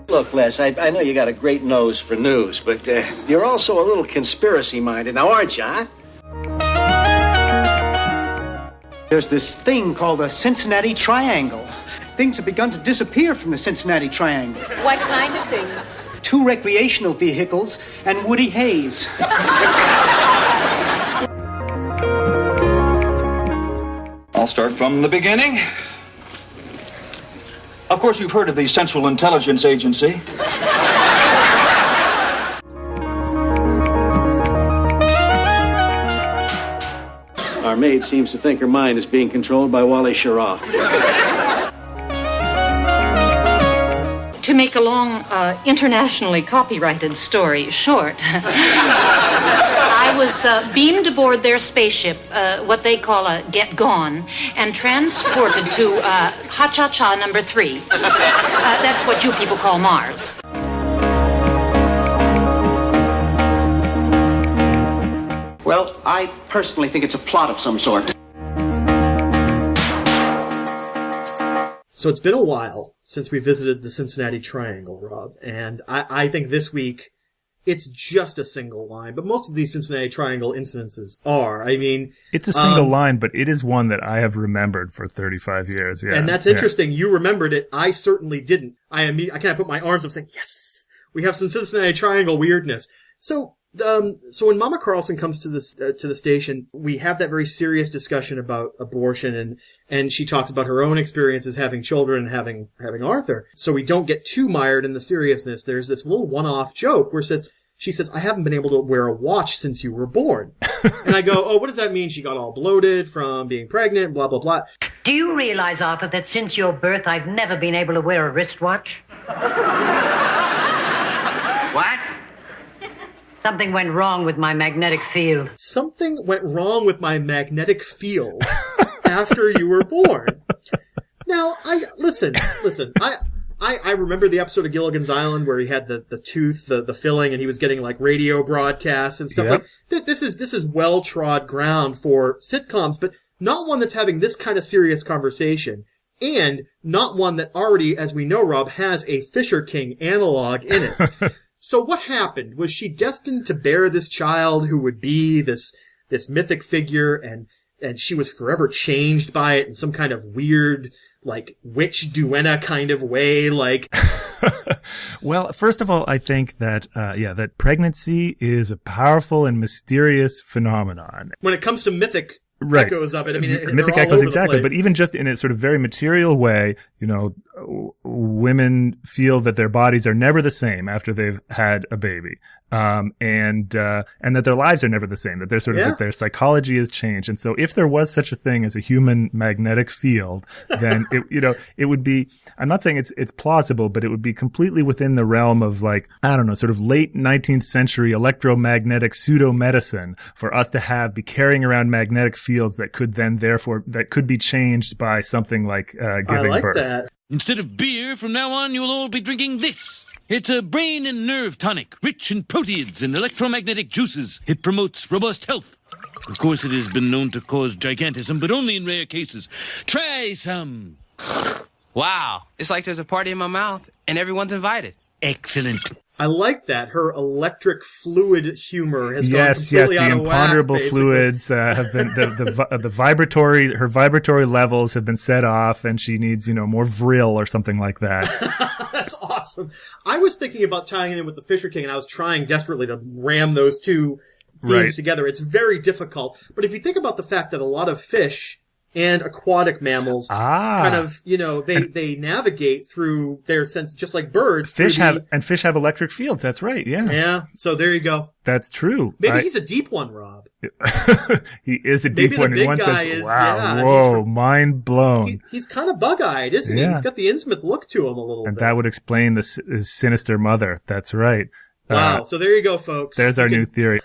Speaker 10: Look, Les, I know you got a great nose for news, but you're also a little conspiracy-minded now, aren't you, huh?
Speaker 12: There's this thing called the Cincinnati Triangle. Things have begun to disappear from the Cincinnati Triangle.
Speaker 6: What kind of things?
Speaker 12: 2 recreational vehicles, and Woody Hayes.
Speaker 9: I'll start from the beginning. Of course, you've heard of the Central Intelligence Agency.
Speaker 13: Our maid seems to think her mind is being controlled by Wally Schirra.
Speaker 14: To make a long, internationally copyrighted story short, I was beamed aboard their spaceship, what they call a Get Gone, and transported to Ha-Cha-Cha number 3. That's what you people call Mars.
Speaker 12: Well, I personally think it's a plot of some sort.
Speaker 4: So it's been a while since we visited the Cincinnati Triangle, Rob, and I think this week it's just a single line, but most of these Cincinnati Triangle incidences are. I mean...
Speaker 5: It's a single line, but it is one that I have remembered for 35 years, yeah.
Speaker 4: And that's interesting. Yeah. You remembered it. I certainly didn't. I kind of put my arms up saying, yes, we have some Cincinnati Triangle weirdness. So when Mama Carlson comes to the station, we have that very serious discussion about abortion, and she talks about her own experiences having children and having Arthur. So we don't get too mired in the seriousness. There's this little one-off joke where she says, I haven't been able to wear a watch since you were born. And I go, oh, what does that mean? She got all bloated from being pregnant, blah, blah, blah.
Speaker 16: Do you realize, Arthur, that since your birth, I've never been able to wear a wristwatch? What? Something went wrong with my magnetic field.
Speaker 4: Something went wrong with my magnetic field after you were born. Now, listen. I remember the episode of Gilligan's Island where he had the tooth, the filling, and he was getting like radio broadcasts and stuff like that. This is well-trod ground for sitcoms, but not one that's having this kind of serious conversation. And not one that already, as we know, Rob, has a Fisher King analog in it. So what happened? Was she destined to bear this child who would be this mythic figure, and she was forever changed by it in some kind of weird, like, witch duenna kind of way, like...
Speaker 5: Well, first of all, I think that, that pregnancy is a powerful and mysterious phenomenon.
Speaker 4: When it comes to mythic echoes of it, I mean,
Speaker 5: mythic
Speaker 4: they're all
Speaker 5: echoes,
Speaker 4: over
Speaker 5: exactly.
Speaker 4: the place.
Speaker 5: But even just in a sort of very material way, women feel that their bodies are never the same after they've had a baby. And that their lives are never the same, that they're that their psychology has changed. And so if there was such a thing as a human magnetic field, then it would be, I'm not saying it's plausible, but it would be completely within the realm of sort of late 19th century electromagnetic pseudo medicine for us to be carrying around magnetic fields that could be changed by something like, giving birth.
Speaker 4: That.
Speaker 17: Instead of beer, from now on, you'll all be drinking this. It's a brain and nerve tonic, rich in proteids and electromagnetic juices. It promotes robust health. Of course, it has been known to cause gigantism, but only in rare cases. Try some.
Speaker 26: Wow, it's like there's a party in my mouth, and everyone's invited.
Speaker 17: Excellent.
Speaker 4: I like that. Her electric fluid humor has gone completely out of whack.
Speaker 5: Yes, the imponderable fluids have been the vibratory. Her vibratory levels have been set off, and she needs more vril or something like that.
Speaker 4: That's awesome. I was thinking about tying it in with the Fisher King, and I was trying desperately to ram those two themes together. It's very difficult. But if you think about the fact that a lot of fish and aquatic mammals kind of, they navigate through their sense, just like birds.
Speaker 5: Fish have electric fields. That's right. Yeah.
Speaker 4: Yeah. So there you go.
Speaker 5: That's true.
Speaker 4: Maybe he's a deep one, Rob.
Speaker 5: He is a deep one.
Speaker 4: Maybe the big guy is, whoa,
Speaker 5: mind blown.
Speaker 4: He's kind of bug-eyed, isn't he? He's got the Innsmouth look to him a little bit.
Speaker 5: And that would explain his sinister mother. That's right.
Speaker 4: Wow. So there you go, folks.
Speaker 5: There's our new theory.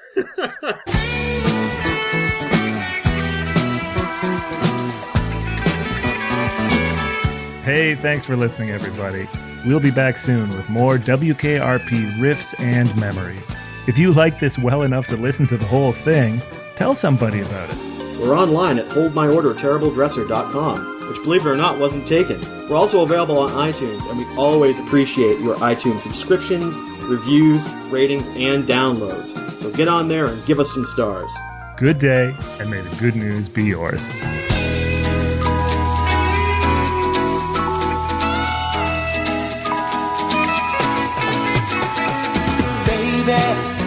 Speaker 5: Hey, thanks for listening, everybody. We'll be back soon with more WKRP riffs and memories. If you like this well enough to listen to the whole thing, tell somebody about it.
Speaker 4: We're online at holdmyorderterribledresser.com, which, believe it or not, wasn't taken. We're also available on iTunes, and we always appreciate your iTunes subscriptions, reviews, ratings, and downloads. So get on there and give us some stars.
Speaker 5: Good day, and may the good news be yours.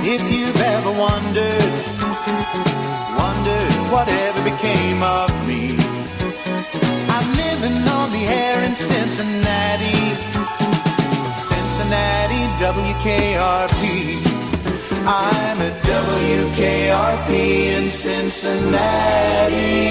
Speaker 8: If you've ever wondered whatever became of me, I'm living on the air in Cincinnati, WKRP. I'm at WKRP in Cincinnati.